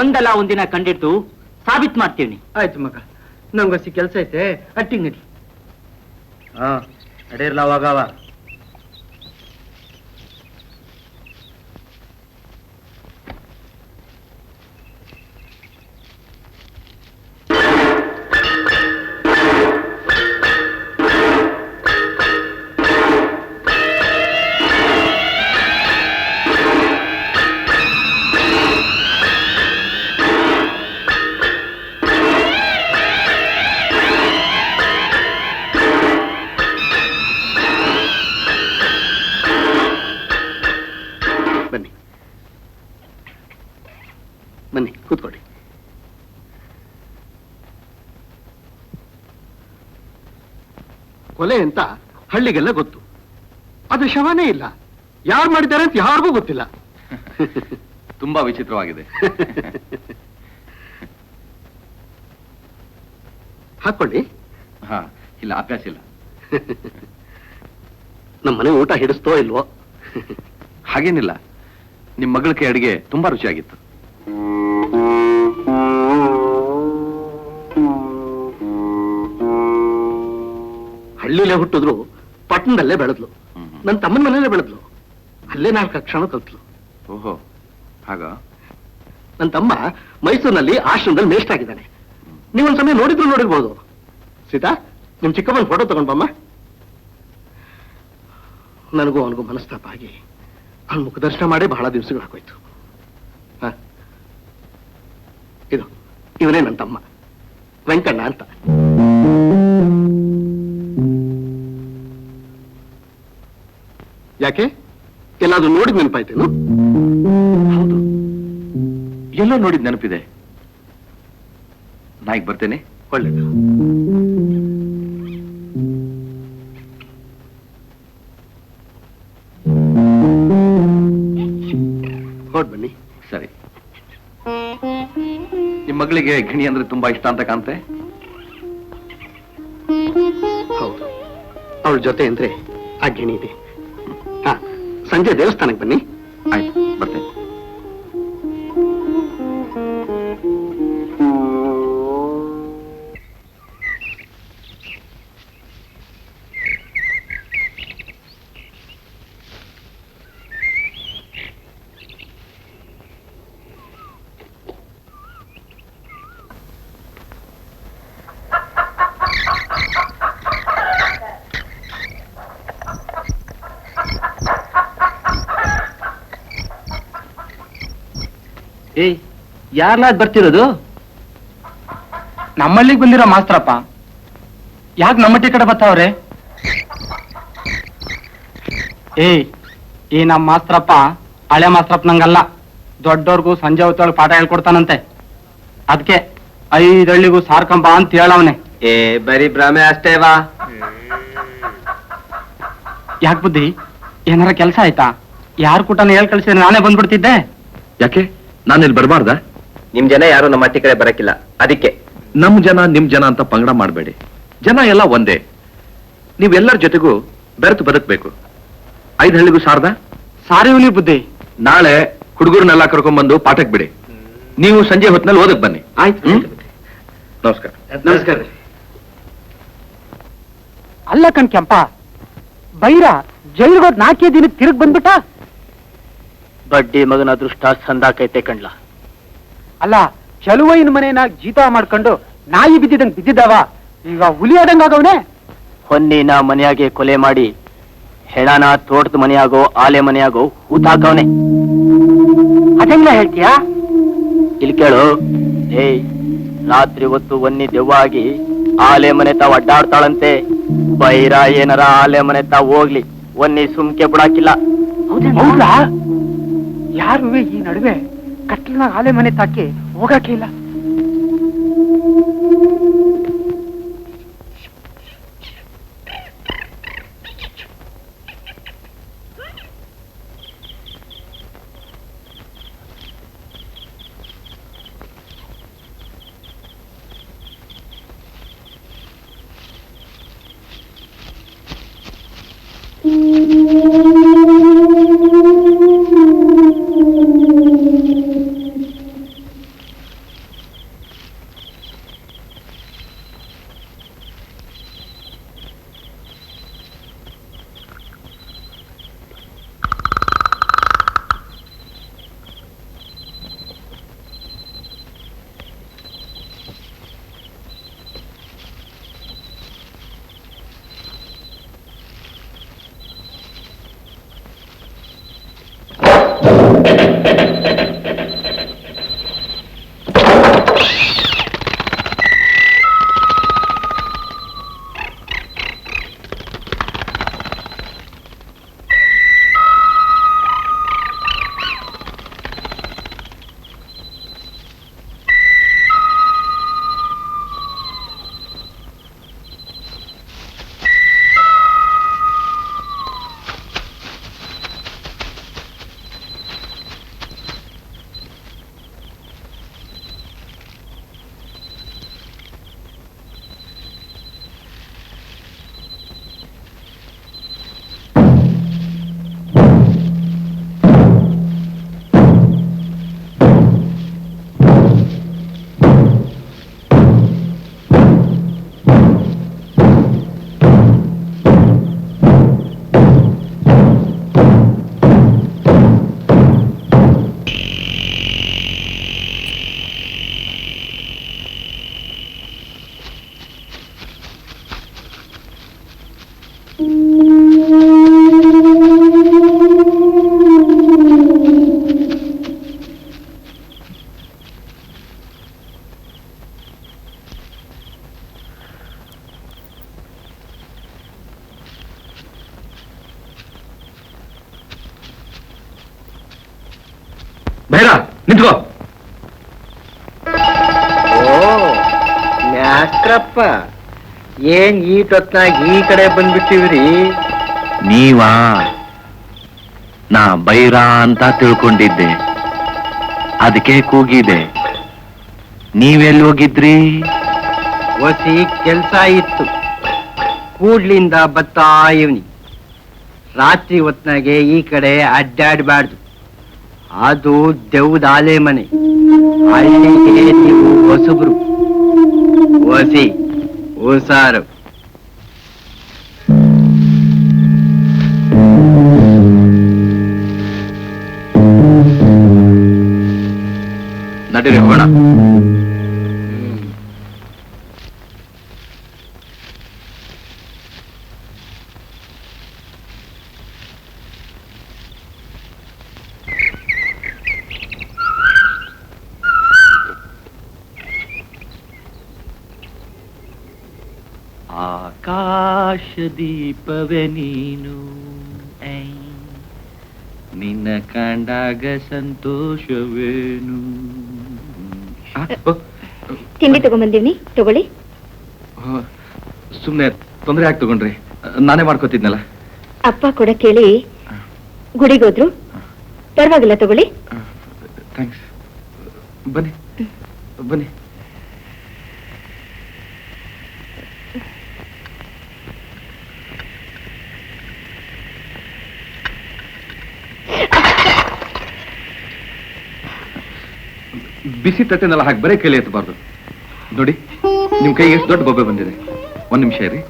ಒಂದಲ್ಲ ಒಂದಿನ ಕಂಡಿದ್ದು ಸಾಬೀತ್ ಮಾಡ್ತೀವಿ. ಆಯ್ತು ಮಗ, ನಂಗೊಸಿ ಕೆಲ್ಸ ಐತೆ, ಅಟ್ಟಿಗೆ ನಡಿ. ಹಾ, ನಡೀರ್ಲ ಹೋಗವ. ಬನ್ನಿ, ಕೂತ್ಕೊಳ್ಳಿ. ಕೊಲೆ ಅಂತ ಹಳ್ಳಿಗೆಲ್ಲ ಗೊತ್ತು, ಅದು ಶವನೇ ಇಲ್ಲ. ಯಾರು ಮಾಡಿದ್ದಾರೆ ಅಂತ ಯಾರಿಗೂ ಗೊತ್ತಿಲ್ಲ. ತುಂಬಾ ವಿಚಿತ್ರವಾಗಿದೆ. ಹಾಕೊಳ್ಳಿ. ಹಾ, ಇಲ್ಲ, ಅಭ್ಯಾಸ ಇಲ್ಲ. ನಮ್ಮ ಮನೆ ಊಟ ಹಿಡಿಸ್ತೋ ಇಲ್ವೋ? ಹಾಗೇನಿಲ್ಲ, ನಿಮ್ ಮಗಳ ಕೈ ಅಡಿಗೆ ತುಂಬಾ ರುಚಿಯಾಗಿತ್ತು. ಹಳ್ಳಿಲೇ ಹುಟ್ಟಿದ್ರು, ಪಟ್ಟಣದಲ್ಲೇ ಬೆಳೆದ್ಲು. ನನ್ನ ತಮ್ಮನ ಮನೇಲೆ ಬೆಳೆದ್ಲು. ಅಲ್ಲೇ 4 ಅಕ್ಷರ ಕಲ್ತ್ಲು. ಓಹೋ, ಹಾಗ ನನ್ನ ತಮ್ಮ ಮೈಸೂರಿನಲ್ಲಿ ಆಶ್ರಮದಲ್ಲಿ ಮೇಷ್ಟ್ರ ಆಗಿದ್ದಾನೆ. ನೀವೊಂದ್ ಸಮಯ ನೋಡಿರ್ಬೋದು. ಸೀತಾ, ನಿಮ್ ಚಿಕ್ಕಮ್ಮನ ಫೋಟೋ ತಗೊಂಡ್ಬಮ್ಮ. ನನಗೂ ಅವನಿಗೂ ಮನಸ್ತಾಪ ಆಗಿ ಅವನ ಮುಖದರ್ಶನ ಮಾಡಿ ಬಹಳ ದಿವಸಗಳಾಗೋಯ್ತು. ಇವನೇ ನನ್ನ ತಮ್ಮ ವೆಂಕಣ್ಣ ಅಂತ. ಯಾಕೆ, ಎಲ್ಲಾದ್ರೂ ನೋಡಿದ್ ನೆನಪಾಯ್ತೇನು? ಹೌದು, ಎಲ್ಲೋ ನೋಡಿದ್ ನೆನಪಿದೆ. ನಾಯಿಗೆ ಬರ್ತೇನೆ. ಒಳ್ಳೇದು. ಹೊರಡ್ ಬನ್ನಿ. ಸರಿ. ನಿಮ್ ಮಗಳಿಗೆ ಗಿಣಿ ಅಂದ್ರೆ ತುಂಬಾ ಇಷ್ಟ ಅಂತ ಕಾಣ್ತೆ. ಹೌದು, ಅವಳ ಜೊತೆ ಅಂದ್ರೆ ಆ ಗಿಣಿ ಇದೆ. ಸಂಜೆ ದೇವಸ್ಥಾನಕ್ಕೆ ಬನ್ನಿ. ಆಯ್ತು, ಬರ್ತೇನೆ. ಏಯ್, ಯಾರನ್ನ ಬರ್ತಿರೋದು? ನಮ್ಮಲ್ಲಿಗೆ ಬಂದಿರೋ ಮಾಸ್ತ್ರಪ್ಪ. ಯಾಕೆ ನಮ್ಮಟ್ಟಿ ಕಡೆ ಬರ್ತಾವ್ರೆ? ಏಯ್, ಈ ನಮ್ಮ ಮಾಸ್ತ್ರಪ್ಪ ಹಳೆ ಮಾಸ್ತ್ರಪ್ಪ ನಂಗಲ್ಲ. ದೊಡ್ಡವ್ರಿಗೂ ಸಂಜೆ ಹೊತ್ತೊಳಗೆ ಪಾಠ ಹೇಳ್ಕೊಡ್ತಾನಂತೆ. ಅದಕ್ಕೆ 5 ಹಳ್ಳಿಗೂ ಸಾರ್ಕಂಬ ಅಂತ ಹೇಳವನೆ. ಬರೀ ಭ್ರಮೆ ಅಷ್ಟೇವಾ? ಯಾಕೆ ಬುದ್ಧಿ, ಏನಾರ ಕೆಲಸ ಆಯ್ತಾ? ಯಾರು ಕೂಟನ ಹೇಳ್ ಕಳ್ಸಿದ್ರೆ ನಾನೇ ಬಂದ್ಬಿಡ್ತಿದ್ದೆ. ಯಾಕೆ, ನಾನಿಲ್ಲಿ ಬರಬಾರ್ದ? ನಿಮ್ ಜನ ಯಾರು ನಮ್ಮ ಮಟ್ಟಿ ಕಡೆ ಬರಕಿಲ್ಲ, ಅದಕ್ಕೆ. ನಮ್ ಜನ ನಿಮ್ ಜನ ಅಂತ ಪಂಗಡ ಮಾಡಬೇಡಿ. ಜನ ಎಲ್ಲ ಒಂದೇ. ನೀವೆಲ್ಲರ ಜೊತೆಗೂ ಬೆರೆತು ಬದುಕಬೇಕು. 5 ಹಳ್ಳಿಗೂ ಸಾರ್ದ? ಸಾರಿ ಹುಲಿ ಬುದ್ಧಿ. ನಾಳೆ ಹುಡುಗರನ್ನೆಲ್ಲ ಕರ್ಕೊಂಡ್ಬಂದು ಪಾಠಕ್ ಬಿಡಿ. ನೀವು ಸಂಜೆ ಹೊತ್ತಿನಲ್ಲಿ ಓದಕ್ ಬನ್ನಿ. ಆಯ್ತು. ನಮಸ್ಕಾರ. ನಮಸ್ಕಾರ. ಅಲ್ಲ ಕಣ್ ಕೆಂಪ, ಬೈರ ಜೈಲ್ಗೋದ್ 4 ದಿನಕ್ಕೆ ತಿರುಗ್ ಬಂದ್ಬಿಟ್ಟ. ಬಡ್ಡಿ ಮಗನ ಅದೃಷ್ಟ ಸಂದಾಕೈತೆ ಕಣ್ಲ. ಅಲ್ಲ, ಚಲುವೈನ ಮನೇನ ಜೀತ ಮಾಡ್ಕೊಂಡು ನಾಯಿ ಬಿದ್ದಿದಂಗ್ ಬಿದ್ದಿದ್ದಾವ. ಈಗ ಹುಲಿ ಆದಂಗಾಗವನೆ. ಹೊನ್ನಿನ ಮನೆಯಾಗೆ ಕೊಲೆ ಮಾಡಿ ಹೆಣನ ತೋಟದ ಮನೆಯಾಗೋ ಆಲೆ ಮನೆಯಾಗೋ ಹೂತಾಕವನೆ. ಅದೆಲ್ಲ ಹೇಳ್ತೀಯಾ? ಇಲ್ಲಿ ಕೇಳು. ಏಯ್, ರಾತ್ರಿ ಹೊತ್ತು ಒನ್ನಿ ದೆವ್ವ ಆಗಿ ಆಲೆ ಮನೆ ತಾವ್ ಅಡ್ಡಾಡ್ತಾಳಂತೆ. ಬೈರ ಏನಾರ ಆಲೆ ಮನೆ ತಾವ್ ಹೋಗ್ಲಿ, ಒನ್ನಿ ಸುಮ್ಕೆ ಬಿಡಾಕಿಲ್ಲ. ಹೌದಾ? ಯಾರು ಈ ನಡುವೆ ಕಟ್ಲನ ಆಲೆ ಮನೆ ತಾಕಿ ಹೋಗಕ್ಕೆ ಇಲ್ಲ. ಭೈರ ನಿಂತ್ಕೋ. ಓ ಮ್ಯಾಸ್ತ್ರಪ್ಪ, ಏನ್ ಈಟೊತ್ನಾಗ ಈ ಕಡೆ ಬಂದ್ಬಿಟ್ಟಿವ್ರಿ? ನೀವಾ? ನಾ ಬೈರ ಅಂತ ತಿಳ್ಕೊಂಡಿದ್ದೆ, ಅದಕ್ಕೆ ಕೂಗಿದೆ. ನೀವೆಲ್ಲಿ ಹೋಗಿದ್ರಿ? ಒಸಿ ಕೆಲ್ಸ ಇತ್ತು, ಕೂಡ್ಲಿಂದ ಬತ್ತಾ ಇವನಿ. ರಾತ್ರಿ ಹೊತ್ನಾಗೆ ಈ ಕಡೆ ಅಡ್ಡಾಡ್ಬಾರ್ದು, ಅದು ದೆವ್ವದ ಆಲೆ ಮನೆ. ಅಲ್ಲಿಗೆ ನೀವು ಹೊಸಬ್ರು, ಒಸಿ ಹುಷಾರು. ನಡೀರಿ ಹೋಗೋಣ. ಆಕಾಶ ದೀಪವೇ ನೀನು, ನಿನ್ನ ಕಂಡಾಗ ಸಂತೋಷವೇನು. ತಿಂಡಿ ತಗೊಂಬಂದಿವ್ನಿ, ತಗೊಳ್ಳಿ. ಸುಮ್ನೆ ತೊಂದರೆ ಆಗಿ ತಗೊಂಡ್ರಿ, ನಾನೇ ಮಾಡ್ಕೋತಿದ್ನಲ್ಲ. ಅಪ್ಪ ಕೂಡ ಕೇಳಿ ಗುಡಿಗೋದ್ರು, ಪರವಾಗಿಲ್ಲ ತಗೊಳ್ಳಿ. ಥ್ಯಾಂಕ್ಸ್. ಬನ್ನಿ ಬನ್ನಿ. ಬಿಸಿ ತಟ್ಟೆನೆಲ್ಲ ಹಾಕಿ ಬರೀ ಕೈಲಿ ಎತ್ತಬಾರ್ದು. ನೋಡಿ, ನಿಮ್ ಕೈಗೆ ಎಷ್ಟು ದೊಡ್ಡ ಬೊಬ್ಬೆ ಬಂದಿದೆ. ಒಂದ್ ನಿಮಿಷ ಇರಿ.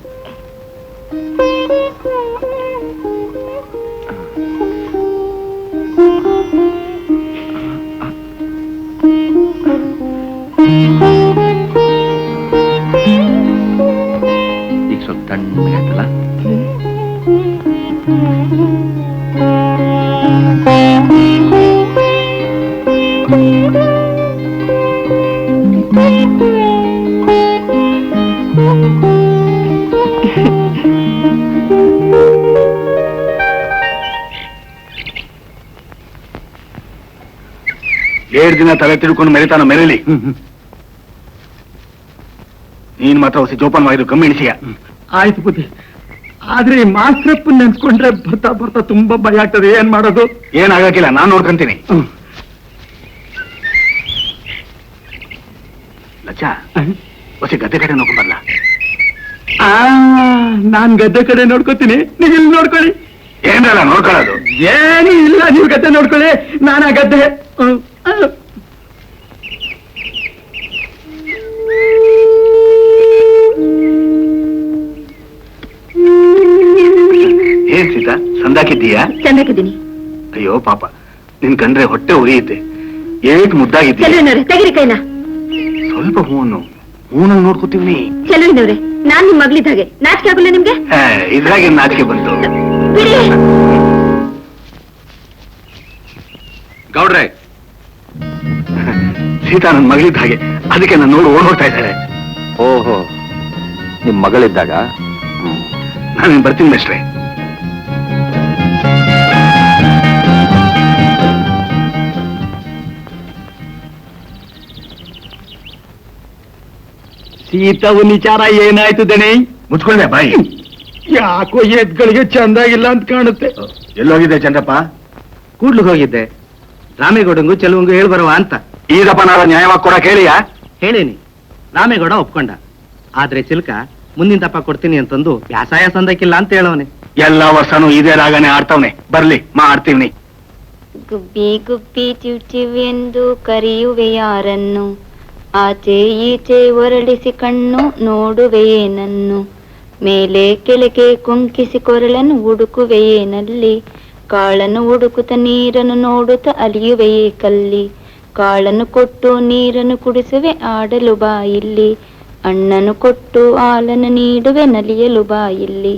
ಈಗ ಸ್ವಲ್ಪ ತಣ್ಣಗಾಯ್ತಲ್ಲ. ಏಳು ದಿನ ತಲೆ ತಿಳ್ಕೊಂಡು ಮೆರಿತಾನ ಮೆರಲಿ. ನೀನ್ ಮಾತ್ರ ಹೊಸ ಜೋಪಾನವಾಗಿರು, ಕಮ್ಮಿ ಇಳಿಸಿಯ. ಆಯ್ತು ಬುದ್ಧಿ, ಆದ್ರೆ ಈ ಮಾಸ್ತ್ರಪ್ಪನ್ ನೆನ್ಸ್ಕೊಂಡ್ರೆ ಬರ್ತಾ ಬರ್ತಾ ತುಂಬಾ ಭಯ ಆಗ್ತದೆ. ಏನ್ ಮಾಡೋದು? ಏನಾಗಕ್ಕಿಲ್ಲ, ನಾನ್ ನೋಡ್ಕೊಂತೀನಿ. ಲಚ್ಚ, ಹೊಸ ಗದ್ದೆ ಕಡೆ ನೋಡ್ಕೊಂಬರ್ಲ. ನಾನ್ ಗದ್ದೆ ಕಡೆ ನೋಡ್ಕೋತೀನಿ, ನೀವ್ ಇಲ್ಲಿ ನೋಡ್ಕೊಳ್ಳಿ. ಏನಲ್ಲ ನೋಡ್ಕೊಳ್ಳೋದು? ಏನು ಇಲ್ಲ, ನೀವು ಗದ್ದೆ ನೋಡ್ಕೊಳ್ಳಿ, ನಾನಾ ಗದ್ದೆ. ಏನ್ ಸೀತಾ, ಸಂದಾಕಿದ್ದೀಯಾ? ಚಂದಾಕಿದ್ದೀನಿ. ಅಯ್ಯೋ ಪಾಪ, ನಿನ್ ಕಂಡ್ರೆ ಹೊಟ್ಟೆ ಉರಿಯುತ್ತೆ. ಏಟ್ ಮುದ್ದಾಗಿದ್ದೀಯ. ಚೆಲುವಿನವ್ರೆ, ತೆಗಿರಿ ಕೈನ. ಸ್ವಲ್ಪ ಹೂವನ್ನು ಹೂನಾಗ ನೋಡ್ಕೊತೀವಿ. ಚೆಲುವಿನವ್ರೆ, ನಾನ್ ನಿಮ್ ಮಗಳಿದ್ದಾಗೆ, ನಾಚಿಕೆ ಆಗುಲ್ಲ ನಿಮ್ಗೆ? ಇದ್ರಾಗೆ ನಾಚಿಕೆ ಬಂತು. ಬಿಡಿ. ಗೌಡ್ರೆ, ಸೀತಾ ನನ್ನ ಮಗಳಿದ್ದ ಹಾಗೆ, ಅದಕ್ಕೆ ನಾನು ನೋಡಿ ಓಡ್ ಹೋಗ್ತಾ ಇದ್ದಾರೆ. ಓಹೋ, ನಿಮ್ ಮಗಳಿದ್ದಾಗ? ನಾನು ಬರ್ತೀನಿ ಮೇಷ್ಟ್ರೆ. ಸೀತಾವು ವಿಚಾರ ಏನಾಯ್ತು ದಣಿ? ಮುಚ್ಕೊಂಡೆ ಬಾಯಿ. ಯಾಕೋ ಎದ್ಗಳಿಗೆ ಚಂದಾಗಿಲ್ಲ ಅಂತ ಕಾಣುತ್ತೆ. ಎಲ್ಲೋಗಿದೆ ಚಂದ್ರಪ್ಪ? ಕೂಡ್ಲಿಗೆ ಹೋಗಿದ್ದೆ, ರಾಮೇಗೌಡಂಗೂ ಚೆಲುವಂಗೂ ಹೇಳ್ ಬರುವ ಅಂತ. ಈಗಪ್ಪ ನಾನು ನ್ಯಾಯವಾಗಿ ಕೊಡ ಕೇಳಿಯಾ? ಹೇಳೇನಿ, ರಾಮೇಗೌಡ ಒಪ್ಕೊಂಡ. ಆದ್ರೆ ಚಿಲ್ಕ ಮುಂದಿನ ತಪ್ಪ ಕೊಡ್ತೀನಿ ಅಂತಂದು ವ್ಯಾಸಾಯ ಸಂದಕ್ಕಿಲ್ಲ ಅಂತ ಹೇಳವನೆ. ಎಲ್ಲಾ ವರ್ಷನೂ ಇದೇ ರಾಗನೆ ಆಡ್ತವನೆ. ಬರ್ಲಿ, ಮಾಡ್ತೀವಿ. ಗುಬ್ಬಿ ಗುಬ್ಬಿ ಚಿವ್ ಎಂದು ಕರೆಯುವೆ ಯಾರನ್ನು, ಆಚೆ ಈಚೆ ಒರಳಿಸಿ ಕಣ್ಣು ನೋಡುವೆಯೇನನ್ನು, ಮೇಲೆ ಕೆಳಗೆ ಕುಂಕಿಸಿ ಕೊರಳನ್ನು ಹುಡುಕುವೆಯೇನಲ್ಲಿ, ಕಾಳನ್ನು ಹುಡುಕುತ್ತ ನೀರನ್ನು ನೋಡುತ್ತ ಅಲಿಯುವೆಯೇ ಕಲ್ಲಿ, ಕಾಳನ್ನು ಕೊಟ್ಟು ನೀರನ್ನು ಕುಡಿಸುವೆ ಆಡಲು ಬಾ ಇಲ್ಲಿ, ಅಣ್ಣನು ಕೊಟ್ಟು ಹಾಲನ್ನು ನೀಡುವೆ ನಲಿಯಲು ಬಾ ಇಲ್ಲಿ.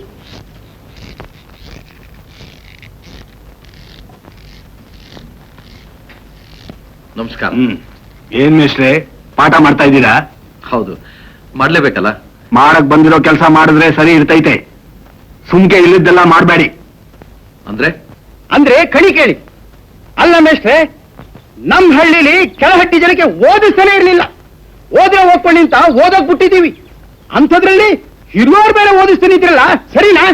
ನಮಸ್ಕಾರ. ಏನ್ ಮೇಷ್ಟ್ರೆ, ಪಾಠ ಮಾಡ್ತಾ ಇದ್ದೀರಾ? ಹೌದು, ಮಾಡ್ಲೇಬೇಕಲ್ಲ. ಮಾಡಕ್ ಬಂದಿರೋ ಕೆಲಸ ಮಾಡಿದ್ರೆ ಸರಿ ಇರ್ತೈತೆ. ಸುಮ್ಕೆ ಇಲ್ಲಿದ್ದೆಲ್ಲ ಮಾಡ್ಬೇಡಿ. ಅಂದ್ರೆ ಅಂದ್ರೆ ಕಣಿ ಕೇಳಿ. ಅಲ್ಲ ಮೇಷ್ಟ್ರೆ, ನಮ್ ಹಳ್ಳಿಲಿ ಕೆಳಹಟ್ಟಿ ಜನಕ್ಕೆ ಓದಿಸ್ತಾನೆ ಇರ್ಲಿಲ್ಲ. ಓದೇ ಹೋಗ್ಕೊಂಡು ಅಂತ ಓದೋಕ್ ಬಿಟ್ಟಿದೀವಿ. ಅಂಥದ್ರಲ್ಲಿ ಹಿರಿಯೋರ್ ಬೇರೆ ಓದಿಸ್ತಾನೆ ಇದ್ರಲ್ಲ, ಸರಿನಾ?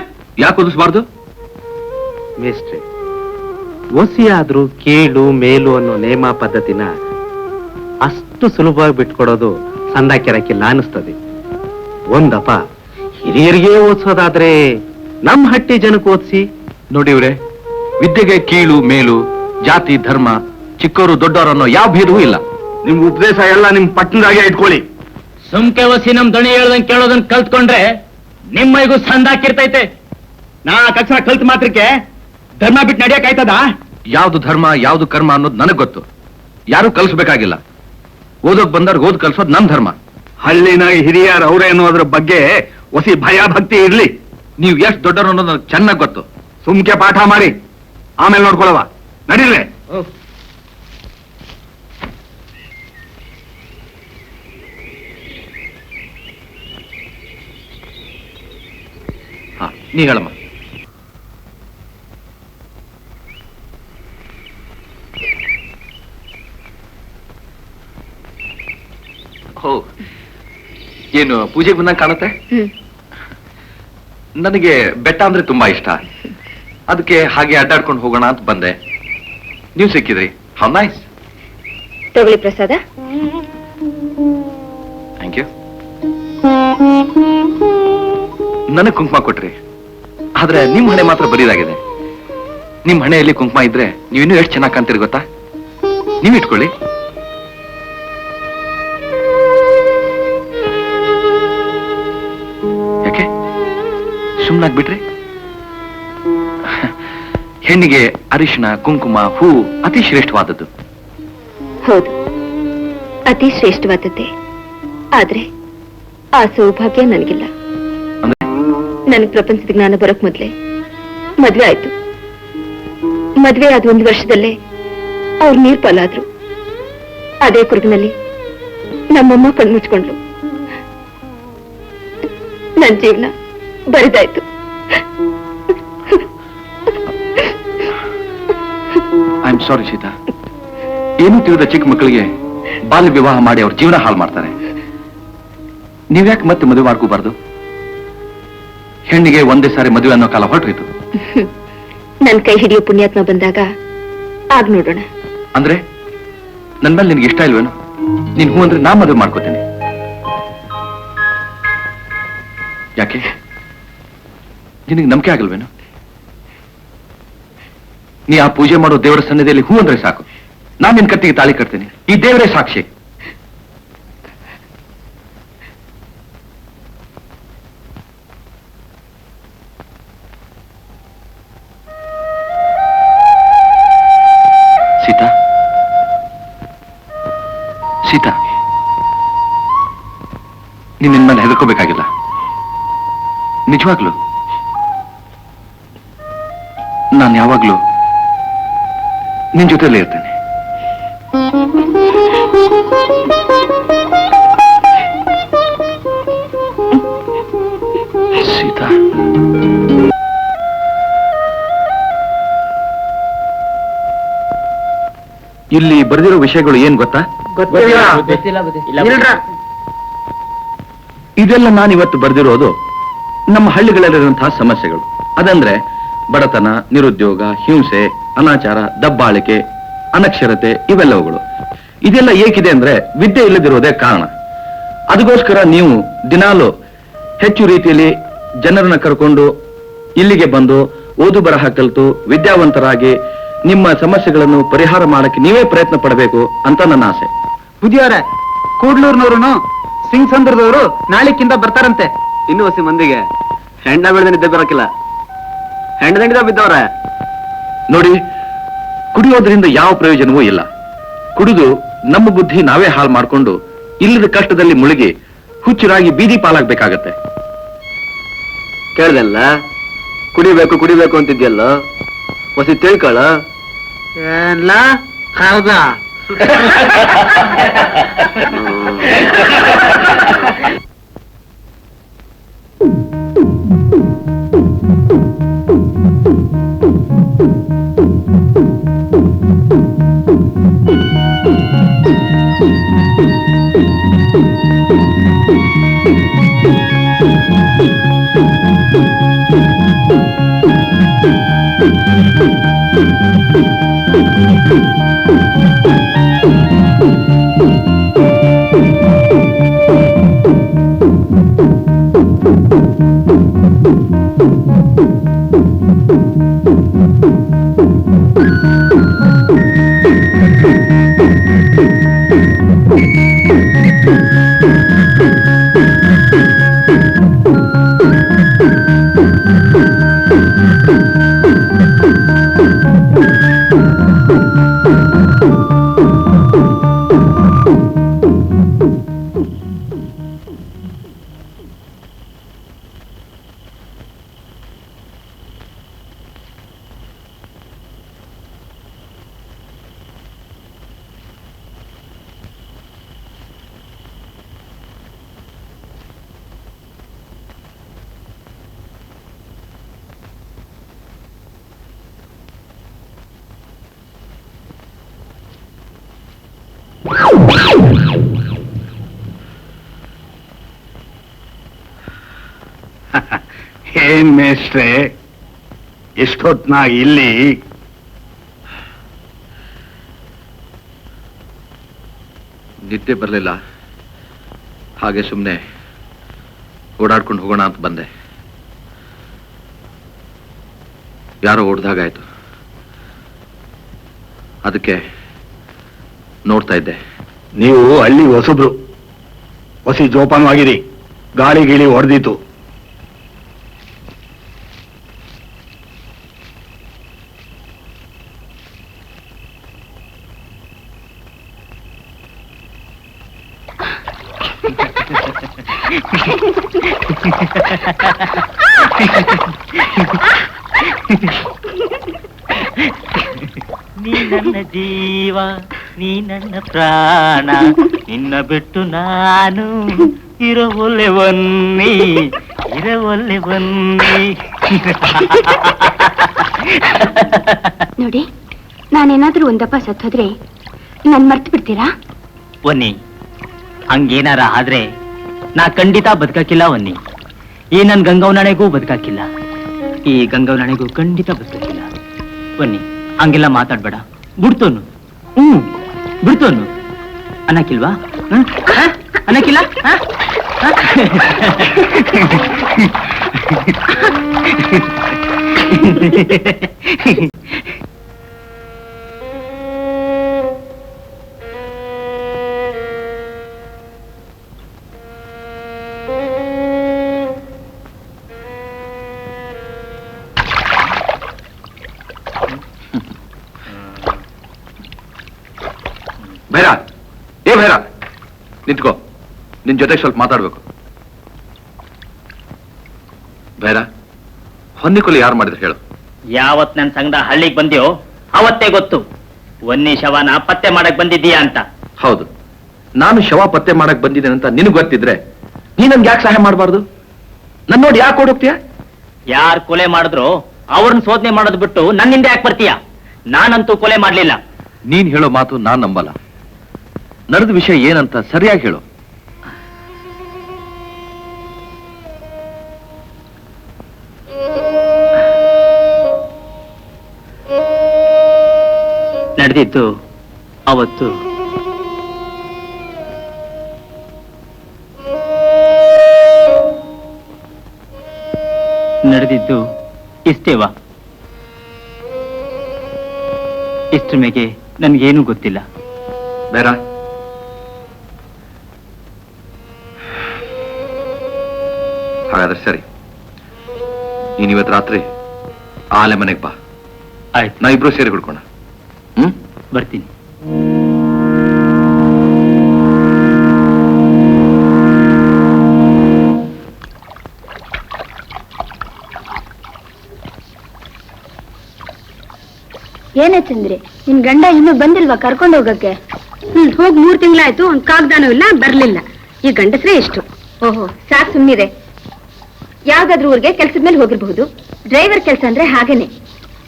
ಯಾಕೆ ಓದಿಸ್ಬಾರ್ದು? ಮೇಸ್ಟ್ರೆ, ಒಸಿಯಾದ್ರೂ ಕೀಳು ಮೇಲು ಅನ್ನೋ ನೇಮ ಪದ್ಧತಿನ ಅಷ್ಟು ಸುಲಭವಾಗಿ ಬಿಟ್ಕೊಡೋದು ಸಂದಾಕಿರಕ್ಕಿಲ್ಲ ಅನಿಸ್ತದೆ. ಒಂದಪ್ಪ ಹಿರಿಯರಿಗೆ ಓದಿಸೋದಾದ್ರೆ ನಮ್ ಹಟ್ಟಿ ಜನಕ್ಕೆ ಓದಿಸಿ. ನೋಡಿವ್ರೆ, ವಿದ್ಯೆಗೆ ಕೀಳು ಮೇಲು, ಜಾತಿ ಧರ್ಮ, ಚಿಕ್ಕವರು ದೊಡ್ಡವರು ಅನ್ನೋ ಯಾವ ಭೇದವೂ ಇಲ್ಲ. ನಿಮ್ ಉಪದೇಶ ಎಲ್ಲ ನಿಮ್ ಪಟ್ಟಣದಾಗೆ ಇಟ್ಕೊಳ್ಳಿ. ಸುಮ್ಕೆ ಒಸಿ ನಮ್ ದಣಿ ಹೇಳ್ದಂಗ್ ಕೇಳೋದನ್ನ ಕಲ್ತ್ಕೊಂಡ್ರೆ ನಿಮ್ಮೈಗೂ ಸಂದಾಕಿರ್ತೈತೆ. ನಾ ತಕ್ಷಣ ಕಲ್ತ್ ಮಾತ್ರಕ್ಕೆ ಧರ್ಮ ಬಿಟ್ಟು ನಡೆಯಕ್ಕಾಯ್ತದ? ಯಾವ್ದು ಧರ್ಮ ಯಾವ್ದು ಕರ್ಮ ಅನ್ನೋದು ನನಗ್ ಗೊತ್ತು. ಯಾರು ಕಲ್ಸ್ಬೇಕಾಗಿಲ್ಲ. ಓದೋಕ್ ಬಂದವ್ರಿಗೆ ಓದ್ ಕಲ್ಸೋದು ನಮ್ ಧರ್ಮ. ಹಳ್ಳಿನಾಗ ಹಿರಿಯರು ಅವರೇ ಅನ್ನೋದ್ರ ಬಗ್ಗೆ ಹೊಸಿ ಭಯ ಭಕ್ತಿ ಇರ್ಲಿ. ನೀವು ಎಷ್ಟು ದೊಡ್ಡವರು ಅನ್ನೋದು ನನಗೆ ಚೆನ್ನಾಗ್ ಗೊತ್ತು. ಸುಮ್ಕೆ ಪಾಠ ಮಾಡಿ ಆಮೇಲೆ ನೋಡ್ಕೊಳವ. ನಡೀರ್ಲೆ. ಹಾ, ನೀ ಹೇಳಮ್ಮ. ಹೋ, ಏನು ಪೂಜೆಗೆ ಬಂದಂಗೆ ಕಾಣುತ್ತೆ? ನನಗೆ ಬೆಟ್ಟ ಅಂದ್ರೆ ತುಂಬಾ ಇಷ್ಟ. ಅದಕ್ಕೆ ಹಾಗೆ ಅಡ್ಡಾಡ್ಕೊಂಡು ಹೋಗೋಣ ಅಂತ ಬಂದೆ. ನೀವು ಸಿಕ್ಕಿದ್ರಿ. How nice. ತಗೊಳ್ಳಿ ಪ್ರಸಾದ. Thank you. ನನಗೆ ಕುಂಕುಮ ಕೊಟ್ರಿ, ಆದ್ರೆ ನಿಮ್ ಹಣೆ ಮಾತ್ರ ಬರೀದಾಗಿದೆ. ನಿಮ್ ಹಣೆಯಲ್ಲಿ ಕುಂಕುಮ ಇದ್ರೆ ನೀವಿನ್ನೂ ಎಷ್ಟು ಚೆನ್ನಾಗಿ ಕಾಣ್ತೀರಿ ಗೊತ್ತಾ? ನೀವು ಇಟ್ಕೊಳ್ಳಿ. ಯಾಕೆ ಸುಮ್ಮನಾಗ್ಬಿಟ್ರಿ? ಹೆಣ್ಣಿಗೆ ಅರಿಶಿಣ ಕುಂಕುಮ ಹೂ ಅತಿ ಶ್ರೇಷ್ಠವಾದದ್ದು. ಹೌದು, ಅತಿ ಶ್ರೇಷ್ಠವಾದದ್ದೇ. ಆದ್ರೆ ಆ ಸೌಭಾಗ್ಯ ನನಗಿಲ್ಲ. ಅಂದ್ರೆ ನನಗೆ ಪ್ರಪಂಚದ ಜ್ಞಾನ ಬರೋಕ್ ಮೊದ್ಲೇ ಮದ್ವೆ ಆಯ್ತು. ಮದ್ವೆ ಆದ 1 ವರ್ಷದಲ್ಲೇ ಅವ್ರು ನೀರ್ ಪಾಲಾದ್ರು. ಅದೇ ಕುರುಗಿನಲ್ಲಿ ನಮ್ಮಮ್ಮ ಕಣ್ಮುಚ್ಕೊಂಡ್ಲು. ನನ್ನ ಜೀವನ ಬರಿದಾಯ್ತು. I am sorry Sita. ಏನು ತಿಳಿದ ಚಿಕ್ಕ ಮಕ್ಕಳಿಗೆ ಬಾಲ್ಯ ವಿವಾಹ ಮಾಡಿ ಅವ್ರ ಜೀವನ ಹಾಳು ಮಾಡ್ತಾರೆ. ನೀವ್ಯಾಕೆ ಮತ್ತೆ ಮದುವೆ ಮಾಡ್ಕೋಬಾರ್ದು? ಹೆಣ್ಣಿಗೆ ಒಂದೇ ಸಾರಿ ಮದುವೆ ಅನ್ನೋ ಕಾಲ ಹೊರಟೋಯ್ತು. ನನ್ ಕೈ ಹಿಡಿಯೋ ಪುಣ್ಯಾತ್ಮ ಬಂದಾಗ ಆಗ ನೋಡೋಣ. ಅಂದ್ರೆ ನನ್ ಮೇಲೆ ನಿನ್ಗೆ ಇಷ್ಟ ಇಲ್ವೇನು? ನೀನ್ ಹೂ ಅಂದ್ರೆ ನಾ ಮದುವೆ ಮಾಡ್ಕೋತೇನೆ. ಯಾಕೆ ನಿನಗೆ ನಂಬಿಕೆ ಆಗಲ್ವೇನು? ನೀ ಆ ಪೂಜೆ ಮಾಡೋ ದೇವರ ಸನ್ನಿಧಿಯಲ್ಲಿ ಹೂ ಅಂದ್ರೆ ಸಾಕು, ನಾನ್ ನಿನ್ ಕತ್ತಿಗೆ ತಾಳಿ ಕಟ್ತೀನಿ. ಈ ದೇವರೇ ಸಾಕ್ಷಿ. ಸೀತಾ, ಸೀತಾ, ನೀನ್ ನಿನ್ ಮೇಲೆ ಹೆದರ್ಕೋಬೇಕಾಗಿಲ್ಲ. ನಿಜವಾಗ್ಲು ನಾನು ಯಾವಾಗ್ಲೂ ನಿನ್ ಜೊತೆಲೇ ಇರ್ತೇನೆ. ಸೀತಾ, ಇಲ್ಲಿ ಬರೆದಿರೋ ವಿಷಯಗಳು ಏನ್ ಗೊತ್ತಾ? ಇದೆಲ್ಲ ನಾನಿವತ್ತು ಬರೆದಿರೋದು ನಮ್ಮ ಹಳ್ಳಿಗಳಲ್ಲಿರುವಂತಹ ಸಮಸ್ಯೆಗಳು. ಅದಂದ್ರೆ ಬಡತನ, ನಿರುದ್ಯೋಗ, ಹಿಂಸೆ, ಅನಾಚಾರ, ದಬ್ಬಾಳಿಕೆ, ಅನಕ್ಷರತೆ, ಇವೆಲ್ಲವುಗಳು. ಇದೆಲ್ಲ ಏಕಿದೆ ಅಂದ್ರೆ ವಿದ್ಯೆ ಇಲ್ಲದಿರೋದೇ ಕಾರಣ. ಅದಕ್ಕೋಸ್ಕರ ನೀವು ದಿನಾಲು ಹೆಚ್ಚು ರೀತಿಯಲ್ಲಿ ಜನರನ್ನ ಕರ್ಕೊಂಡು ಇಲ್ಲಿಗೆ ಬಂದು ಓದು ಬರಹ ಕಲಿತು ವಿದ್ಯಾವಂತರಾಗಿ ನಿಮ್ಮ ಸಮಸ್ಯೆಗಳನ್ನು ಪರಿಹಾರ ಮಾಡಕ್ಕೆ ನೀವೇ ಪ್ರಯತ್ನ ಪಡಬೇಕು ಅಂತ ನನ್ನ ಆಸೆ. ಬುದ್ಧಿಯವರೇ, ಕೂಡ್ಲೂರ್ನವ್ರು ಸಿಂಗ್ಸಂದ್ರದವರು ನಾಳಿಕ್ಕಿಂದ ಬರ್ತಾರಂತೆ. ಇನ್ನು ಹೊಸ ಮಂದಿಗೆ ಹೆಣ್ಣ ಬೆಳೆದ ನಿದ್ದೆ ಬರಕಿಲ್ಲ. ಹೆಣ್ಣ ದಂಡಿದ ಬಿದ್ದವ್ರೆ. ನೋಡಿ, ಕುಡಿಯೋದ್ರಿಂದ ಯಾವ ಪ್ರಯೋಜನವೂ ಇಲ್ಲ. ಕುಡಿದು ನಮ್ಮ ಬುದ್ಧಿ ನಾವೇ ಹಾಳು ಮಾಡಿಕೊಂಡು ಇಲ್ಲದ ಕಷ್ಟದಲ್ಲಿ ಮುಳುಗಿ ಹುಚ್ಚರಾಗಿ ಬೀದಿ ಪಾಲಾಗ್ಬೇಕಾಗತ್ತೆ. ಕೇಳ್ದಲ್ಲ, ಕುಡಿಬೇಕು ಕುಡಿಬೇಕು ಅಂತಿದ್ಯಲ್ಲ, ಹೊಸಿ ತಿಳ್ಕೊಳ. ಏನ್ಲ ಹೌದ? ಏನ್ ಮೇಷ್ಟ್ರೆ ಎಷ್ಟೊತ್ನಾಗ ಇಲ್ಲಿ? ನಿದ್ದೆ ಬರಲಿಲ್ಲ, ಹಾಗೆ ಸುಮ್ಮನೆ ಓಡಾಡ್ಕೊಂಡು ಹೋಗೋಣ ಅಂತ ಬಂದೆ. ಯಾರೋ ಓಡ್ದಾಗಾಯ್ತು, ಅದಕ್ಕೆ ನೋಡ್ತಾ ಇದ್ದೆ. ನೀವು ಹಳ್ಳಿ ಹೊಸಬ್ರು, ಹೊಸಿ ಜೋಪಾನವಾಗಿರಿ. ಗಾಳಿ ಗಿಳಿ ಹೊಡೆದಿತ್ತು. ನೀ ನನ್ನ ಜೀವ, ನೀ ನನ್ನ ಪ್ರಾಣ, ನಿನ್ನ ಬಿಟ್ಟು ನಾನು ಇರವೊಲ್ಲೆ ಬನ್ನಿ, ಇರವೊಲ್ಲೆ ಬನ್ನಿ. ನೋಡಿ, ನಾನೇನಾದ್ರೂ ಒಂದಪ್ಪ ಸತ್ತೋದ್ರೆ ನನ್ ಮರ್ತು ಬಿಡ್ತೀರಾ? ಒನ್ನಿ, ಹಂಗೇನಾರ ಆದ್ರೆ ನಾ ಖಂಡಿತ ಬದುಕಕ್ಕಿಲ್ಲ ಒನ್ನಿ. ಈ ನನ್ ಗಂಗವನಣೆಗೂ ಬದುಕಕ್ಕಿಲ್ಲ, ಈ ಗಂಗವನಣೆಗೂ ಖಂಡಿತ ಬದುಕಕ್ಕಿಲ್ಲ ಒನ್ನಿ. ಹಂಗೆಲ್ಲ ಮಾತಾಡ್ಬೇಡ, ಬಿಡ್ತೋನು. ಬಿಡ್ತೋನು ಅನ್ನಕ್ಕಿಲ್ವಾ? ಅನ್ನಕ್ಕಿಲ್ಲ? ಭೈರ, ಏ ಭೈರ, ನಿಂತ್ಕೋ, ನಿನ್ ಜೊತೆ ಸ್ವಲ್ಪ ಮಾತಾಡ್ಬೇಕು. ಭೈರ, ಹೊನ್ನಿಕೊಲೆ ಯಾರು ಮಾಡಿದ್ರು ಹೇಳು? ಯಾವತ್ ನನ್ ಸಂಗಡ ಹಳ್ಳಿಗೆ ಬಂದ್ಯೋ ಅವತ್ತೇ ಗೊತ್ತು ಒನ್ನಿ ಶವನ ಪತ್ತೆ ಮಾಡಕ್ ಬಂದಿದ್ದೀಯಾ ಅಂತ. ಹೌದು, ನಾನು ಶವ ಪತ್ತೆ ಮಾಡಕ್ ಬಂದಿದ್ದೇನೆ ಅಂತ ನಿನಗ್ ಗೊತ್ತಿದ್ರೆ ನೀ ನನ್ಗೆ ಯಾಕೆ ಸಹಾಯ ಮಾಡಬಾರ್ದು? ನನ್ ನೋಡಿ ಯಾಕೆ ಓಡೋಗ್ತೀಯ? ಯಾರ್ ಕೊಲೆ ಮಾಡಿದ್ರು ಅವ್ರನ್ನ ಶೋಧನೆ ಮಾಡೋದು ಬಿಟ್ಟು ನನ್ನಿಂದ ಯಾಕೆ ಬರ್ತೀಯ? ನಾನಂತೂ ಕೊಲೆ ಮಾಡ್ಲಿಲ್ಲ. ನೀನ್ ಹೇಳೋ ಮಾತು ನಾನ್ ನಂಬಲ್ಲ. ನಡೆದ ವಿಷಯ ಏನಂತ ಸರಿಯಾಗಿ ಹೇಳು. ನಡೆದಿದ್ದು ಅವತ್ತು ನಡೆದಿದ್ದು ಇಷ್ಟೇವಾ? ಇಷ್ಟ್ರ ಮೇಲೆ ನನ್ಗೇನು ಗೊತ್ತಿಲ್ಲ. ಬೇಡ, ಹಾಗಾದ್ರೆ ಸರಿ, ನೀನ್ ಇವತ್ತು ರಾತ್ರಿ ಆಲೆ ಮನೆಗೆ ಬಾ. ಆಯ್ತು, ನಾ ಇಬ್ರು ಸೇರಿ ಬಿಡ್ಕೋಣ. ಬರ್ತೀನಿ. ಏನೇ ಚಂದ್ರಿ, ನಿನ್ ಗಂಡ ಇನ್ನೂ ಬಂದಿಲ್ವಾ ಕರ್ಕೊಂಡು ಹೋಗಕ್ಕೆ? ಹೋಗ್ 3 ತಿಂಗಳಾಯ್ತು, ಒಂದ್ ಕಾಗ್ದಾನೂ ಇಲ್ಲ, ಬರ್ಲಿಲ್ಲ. ಈ ಗಂಡಸ್ರೇ ಎಷ್ಟು? ಓಹೋ, ಸಾಕ್ ಸುಮ್ನಿರೆ. ಯಾವ್ದಾದ್ರು ಊರಿಗೆ ಕೆಲ್ಸದ ಮೇಲೆ ಹೋಗಿರ್ಬಹುದು. ಡ್ರೈವರ್ ಕೆಲ್ಸ ಅಂದ್ರೆ ಹಾಗೇನೆ.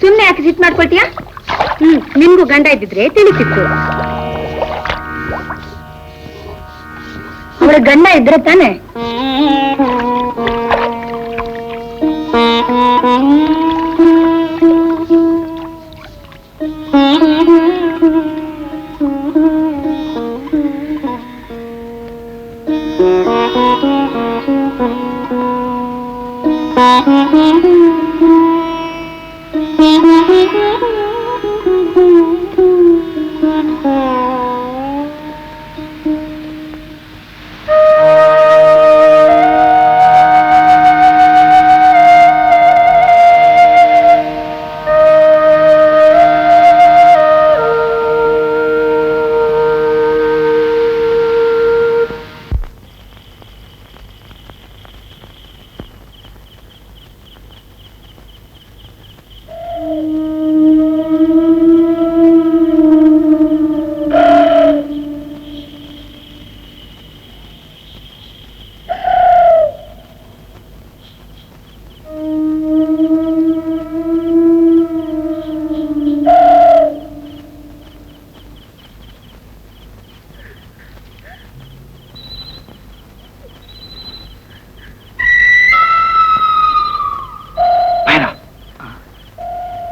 ಸುಮ್ನೆ ಯಾಕೆ ಸಿಟ್ ಮಾಡ್ಕೊಳ್ತೀಯಾ? ನಿನ್ಗೂ ಗಂಡ ಇದ್ದಿದ್ರೆ ತಿಳಿಸಿತ್ತು. ಅವಳ ಗಂಡ ಇದ್ರೆ ತಾನೆ.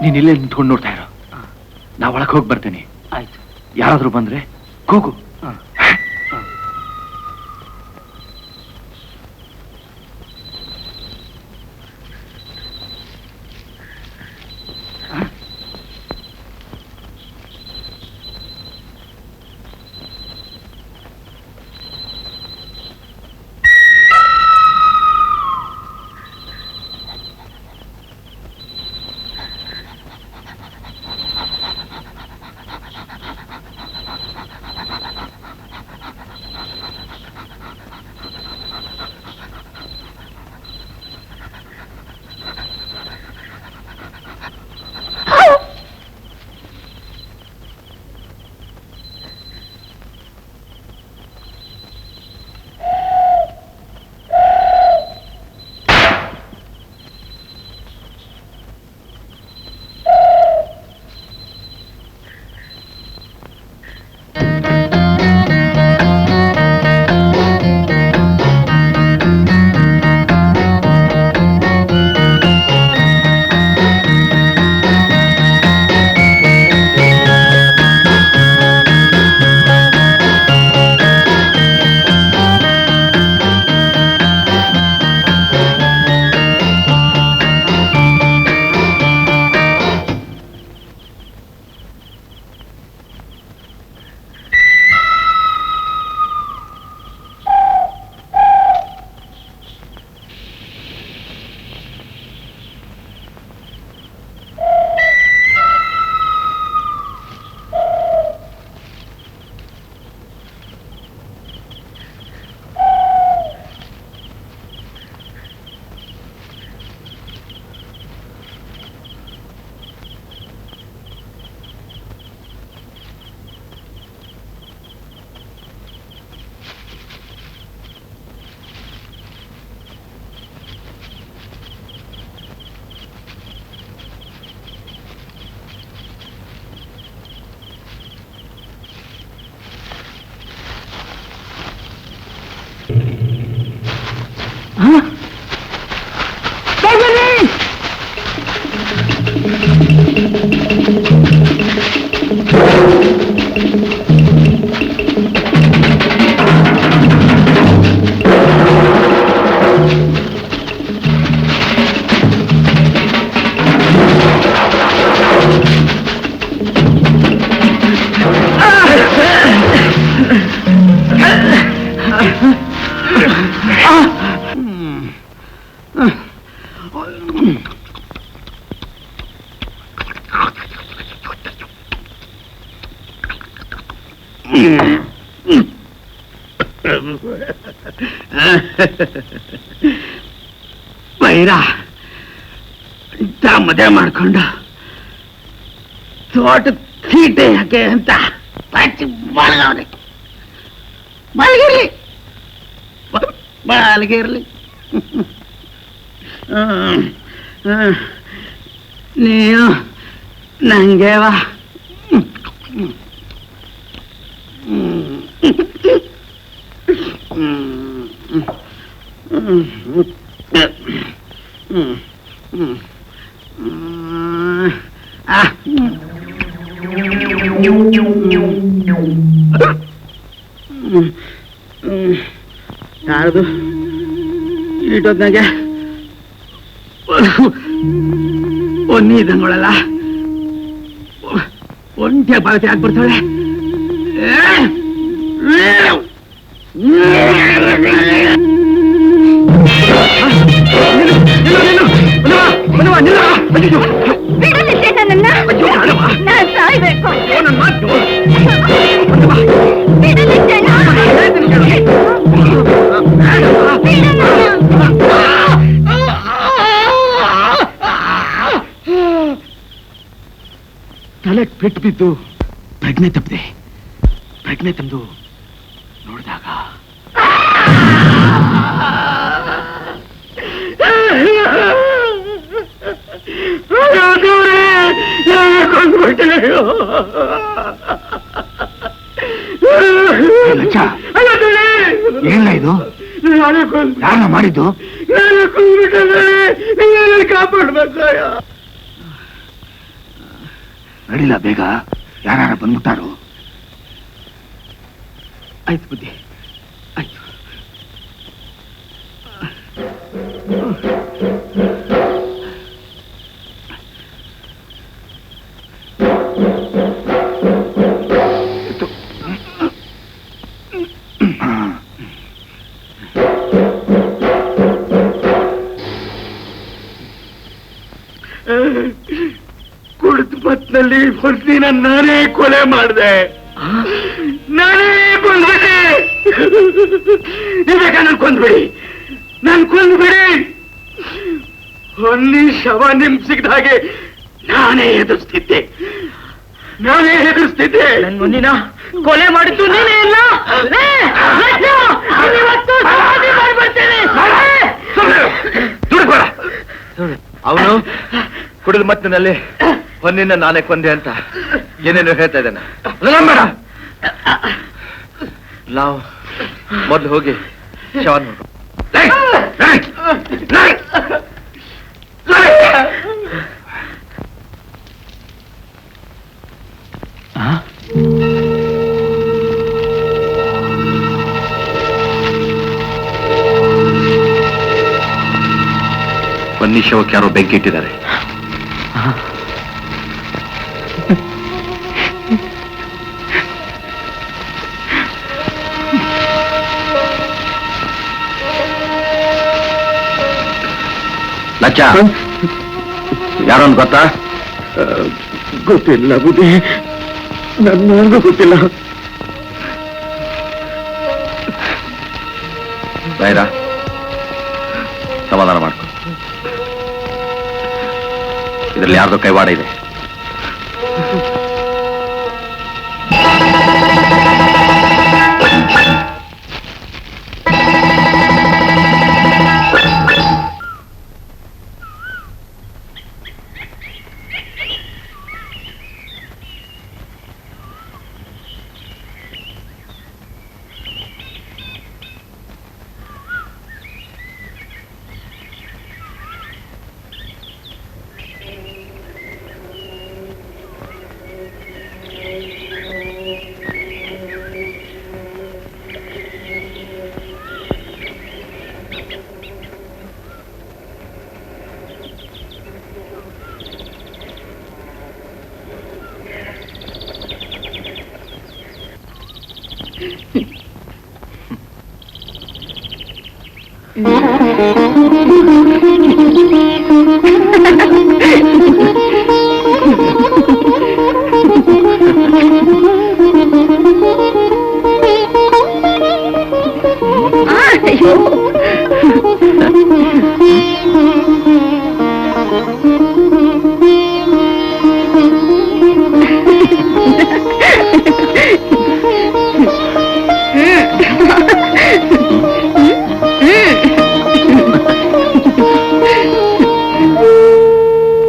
ನೀನ್ ಇಲ್ಲೇ ನಿಂತ್ಕೊಂಡು ನೋಡ್ತಾ ಇರೋ, ನಾ ಒಳಗೆ ಹೋಗಿ ಬರ್ತೇನೆ. ಆಯ್ತು. ಯಾರಾದ್ರೂ ಬಂದ್ರೆ ಕೂಗು. ಬೈರ ಮದುವೆ ಮಾಡ್ಕೊಂಡ ತೋಟ ತೀಟೆ ಯಾಕೆ ಅಂತ ಮಲಗಿರ್ಲಿ ಮಲಗಿರ್ಲಿ ನೀನು ನಂಗೆವಾ ಯಾರದು ಈಟೊತ್ನಾಗೆ ಒನ್ನಿ ಇದ್ದಂಗಳಲ್ಲ ಒಂಟಿಯ ಪಾವತಿ ಆಗ್ಬಿಡ್ತಾಳೆ. ತಲೆ ಪೆಟ್ಟು ಬಿದ್ದು ಪ್ರಜ್ಞೆ ತಪ್ಪದೆ ಪ್ರಜ್ಞೆ ತಂದು ನೋಡಿದಾಗ ಏನ ಇದು? ಯಾರನ್ನ ಮಾಡಿದ್ದು? ಕಾಪಾಡ್ಬೇಕ ನಡಿಲ್ಲ ಬೇಗ, ಯಾರ ಬಂದ್ಬಿಟ್ಟಾರು. ಆಯ್ತು ಬುದ್ಧಿ, ಆಯ್ತು. ಕುಡಿದ ಮತ್ನಲ್ಲಿ ಹೊರದಿನ ನಾನೇ ಕೊಲೆ ಮಾಡಿದೆ, ನಾನೇ ಕೊಂದ್ಬಿಟ್ಟೆ. ನೀವೇಗ ನನ್ ಕೊಂದ್ಬಿಡಿ, ನನ್ ಕೊಂದ್ಬಿಡಿ. ಹೊನ್ನಿ ಶವ ನಿಮ್ ಸಿಗ್ದ ಹಾಗೆ ನಾನೇ ಹೆದರ್ಸ್ತಿದ್ದೆ, ನಾನೇ ಹೆದರ್ಸ್ತಿದ್ದೆ. ನನ್ ಮುಂದಿನ ಕೊಲೆ ಮಾಡಿದ್ದು ನೀನೇ ಇಲ್ಲ. ಅವನು ಕುಡಿದ ಮತ್ತಿನಲ್ಲಿ ಹೊನ್ನಿನ ನಾನೇ ಕೊಂದೆ ಅಂತ ಏನೇನು ಹೇಳ್ತಾ ಇದ್ದಾನೆ. ನಾವು ಮೊದ್ಲು ಹೋಗಿ ಶವ ನೋಡು. ಬನ್ನಿ, ಶವಕ್ಕೆ ಯಾರೋ ಬೆಂಕಿ ಇಟ್ಟಿದ್ದಾರೆ. ಲಚ್ಚ, ಯಾರು ಅಂತ ಗೊತ್ತಾ? ಗೊತ್ತಿಲ್ಲ ಬುದ್ಧಿ, ನನಗೂ ಗೊತ್ತಿಲ್ಲ. ಬೈರ, ಸಮಾಧಾನ ಮಾಡ್ಕೊ. ಇದರಲ್ಲಿ ಯಾರ್ದೋ ಕೈವಾಡ ಇದೆ.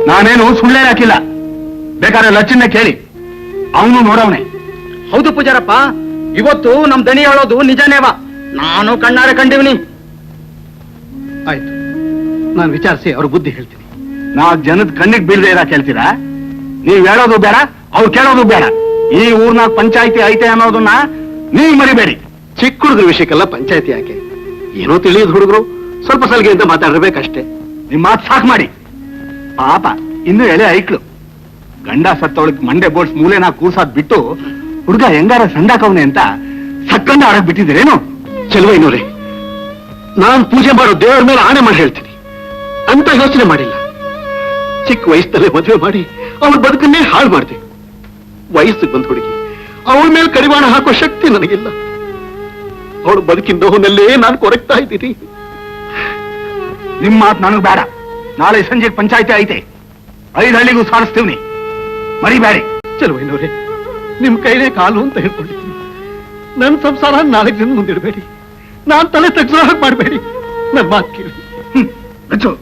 ನಾನೇನು ಸುಳ್ಳೇ ಹಾಕಿಲ್ಲ, ಬೇಕಾದ್ರೆ ಲಚ್ಚನ್ನ ಕೇಳಿ, ಅವನು ನೋಡವನೆ. ಹೌದು ಪೂಜಾರಪ್ಪ, ಇವತ್ತು ನಮ್ ದನಿ ಹೇಳೋದು ನಿಜನೇವ. ನಾನು ಕಣ್ಣಾರೆ ಕಂಡಿವ್ನಿ. ಆಯ್ತು, ನಾನು ವಿಚಾರಿಸಿ ಅವ್ರ ಬುದ್ಧಿ ಹೇಳ್ತೀನಿ. ನಾ ಜನದ ಕಣ್ಣಿಗೆ ಬೀಳದೆ ಇರ ಕೇಳ್ತೀರಾ? ನೀವ್ ಹೇಳೋದು ಬೇಡ, ಅವ್ರು ಕೇಳೋದು ಬೇಡ. ಈ ಊರ್ನಾಗ ಪಂಚಾಯಿತಿ ಐತೆ ಅನ್ನೋದನ್ನ ನೀವ್ ಮರಿಬೇಡಿ. ಚಿಕ್ಕ ಹುಡುಗರ ವಿಷಯಕ್ಕೆಲ್ಲ ಪಂಚಾಯತಿ ಯಾಕೆ? ಏನೋ ತಿಳಿಯೋದು ಹುಡುಗರು, ಸ್ವಲ್ಪ ಸಲಿಗೆ ಅಂತ ಮಾತಾಡಿರ್ಬೇಕಷ್ಟೇ. ನಿಮ್ ಮಾತು ಸಾಕು ಮಾಡಿ. ಪಾಪ ಇನ್ನು ಎಳೆ ಐಕ್ಳು, ಗಂಡ ಸತ್ತವಳಿಗೆ ಮಂಡೆ ಬೋಡ್ಸ್ ಮೂಲೆನ ಕೂರ್ಸಾದ್ ಬಿಟ್ಟು ಹುಡುಗ ಹೆಂಗಾರ ಸಂದಾಕವನೆ ಅಂತ ಸಕ್ಕಂಡ ಆಡಕ್ ಬಿಟ್ಟಿದ್ದೀರೇನು? ಚೆಲುವೈನವ್ರೆ, ನಾನ್ ಪೂಜೆ ಮಾಡೋ ದೇವರ ಮೇಲೆ ಆಣೆ ಮಾಡಿ ಹೇಳ್ತೀನಿ, ಅಂತ ಯೋಚನೆ ಮಾಡಿಲ್ಲ. ಚಿಕ್ಕ ವಯಸ್ಸಲ್ಲೇ ಮದುವೆ ಮಾಡಿ ಅವಳ ಬದುಕನ್ನೇ ಹಾಳು ಮಾಡಿದೆ. ವಯಸ್ಸಿಗೆ ಬಂದ ಹುಡುಗಿ, ಅವಳ ಮೇಲೆ ಕಡಿವಾಣ ಹಾಕೋ ಶಕ್ತಿ ನನಗಿಲ್ಲ. ಅವಳ ಬದುಕಿನ ನೋವಿನಲ್ಲೇ ನಾನು ಕೊರಗ್ತಾ ಇದ್ದೀನಿ. ನಿಮ್ ಮಾತು ನನಗ್ ಬೇಡ. ನಾಳೆ ಸಂಜೆ ಪಂಚಾಯಿತಿ ಐತೆ, 5 ಹಳ್ಳಿಗೂ ಸಾರಿಸ್ತೀವ್ನಿ, ಮರಿಬೇಡಿ. ಚೆಲುವೈನವ್ರೆ, ನಿಮ್ ಕೈಲೇ ಕಾಲು ಅಂತ ಹೇಳ್ಕೊಂಡಿದ್ದೀನಿ. ನನ್ನ ಸಂಸಾರ 4 ಜನ ಮುಂದಿಡಬೇಡಿ, ನಾನ್ ತಲೆ ತಗ್ಸೋ ಹಾಗೆ ಮಾಡಬೇಡಿ. ನನ್ನ ಮಾತು ಕೇಳಿ. ರಚ್ಚು,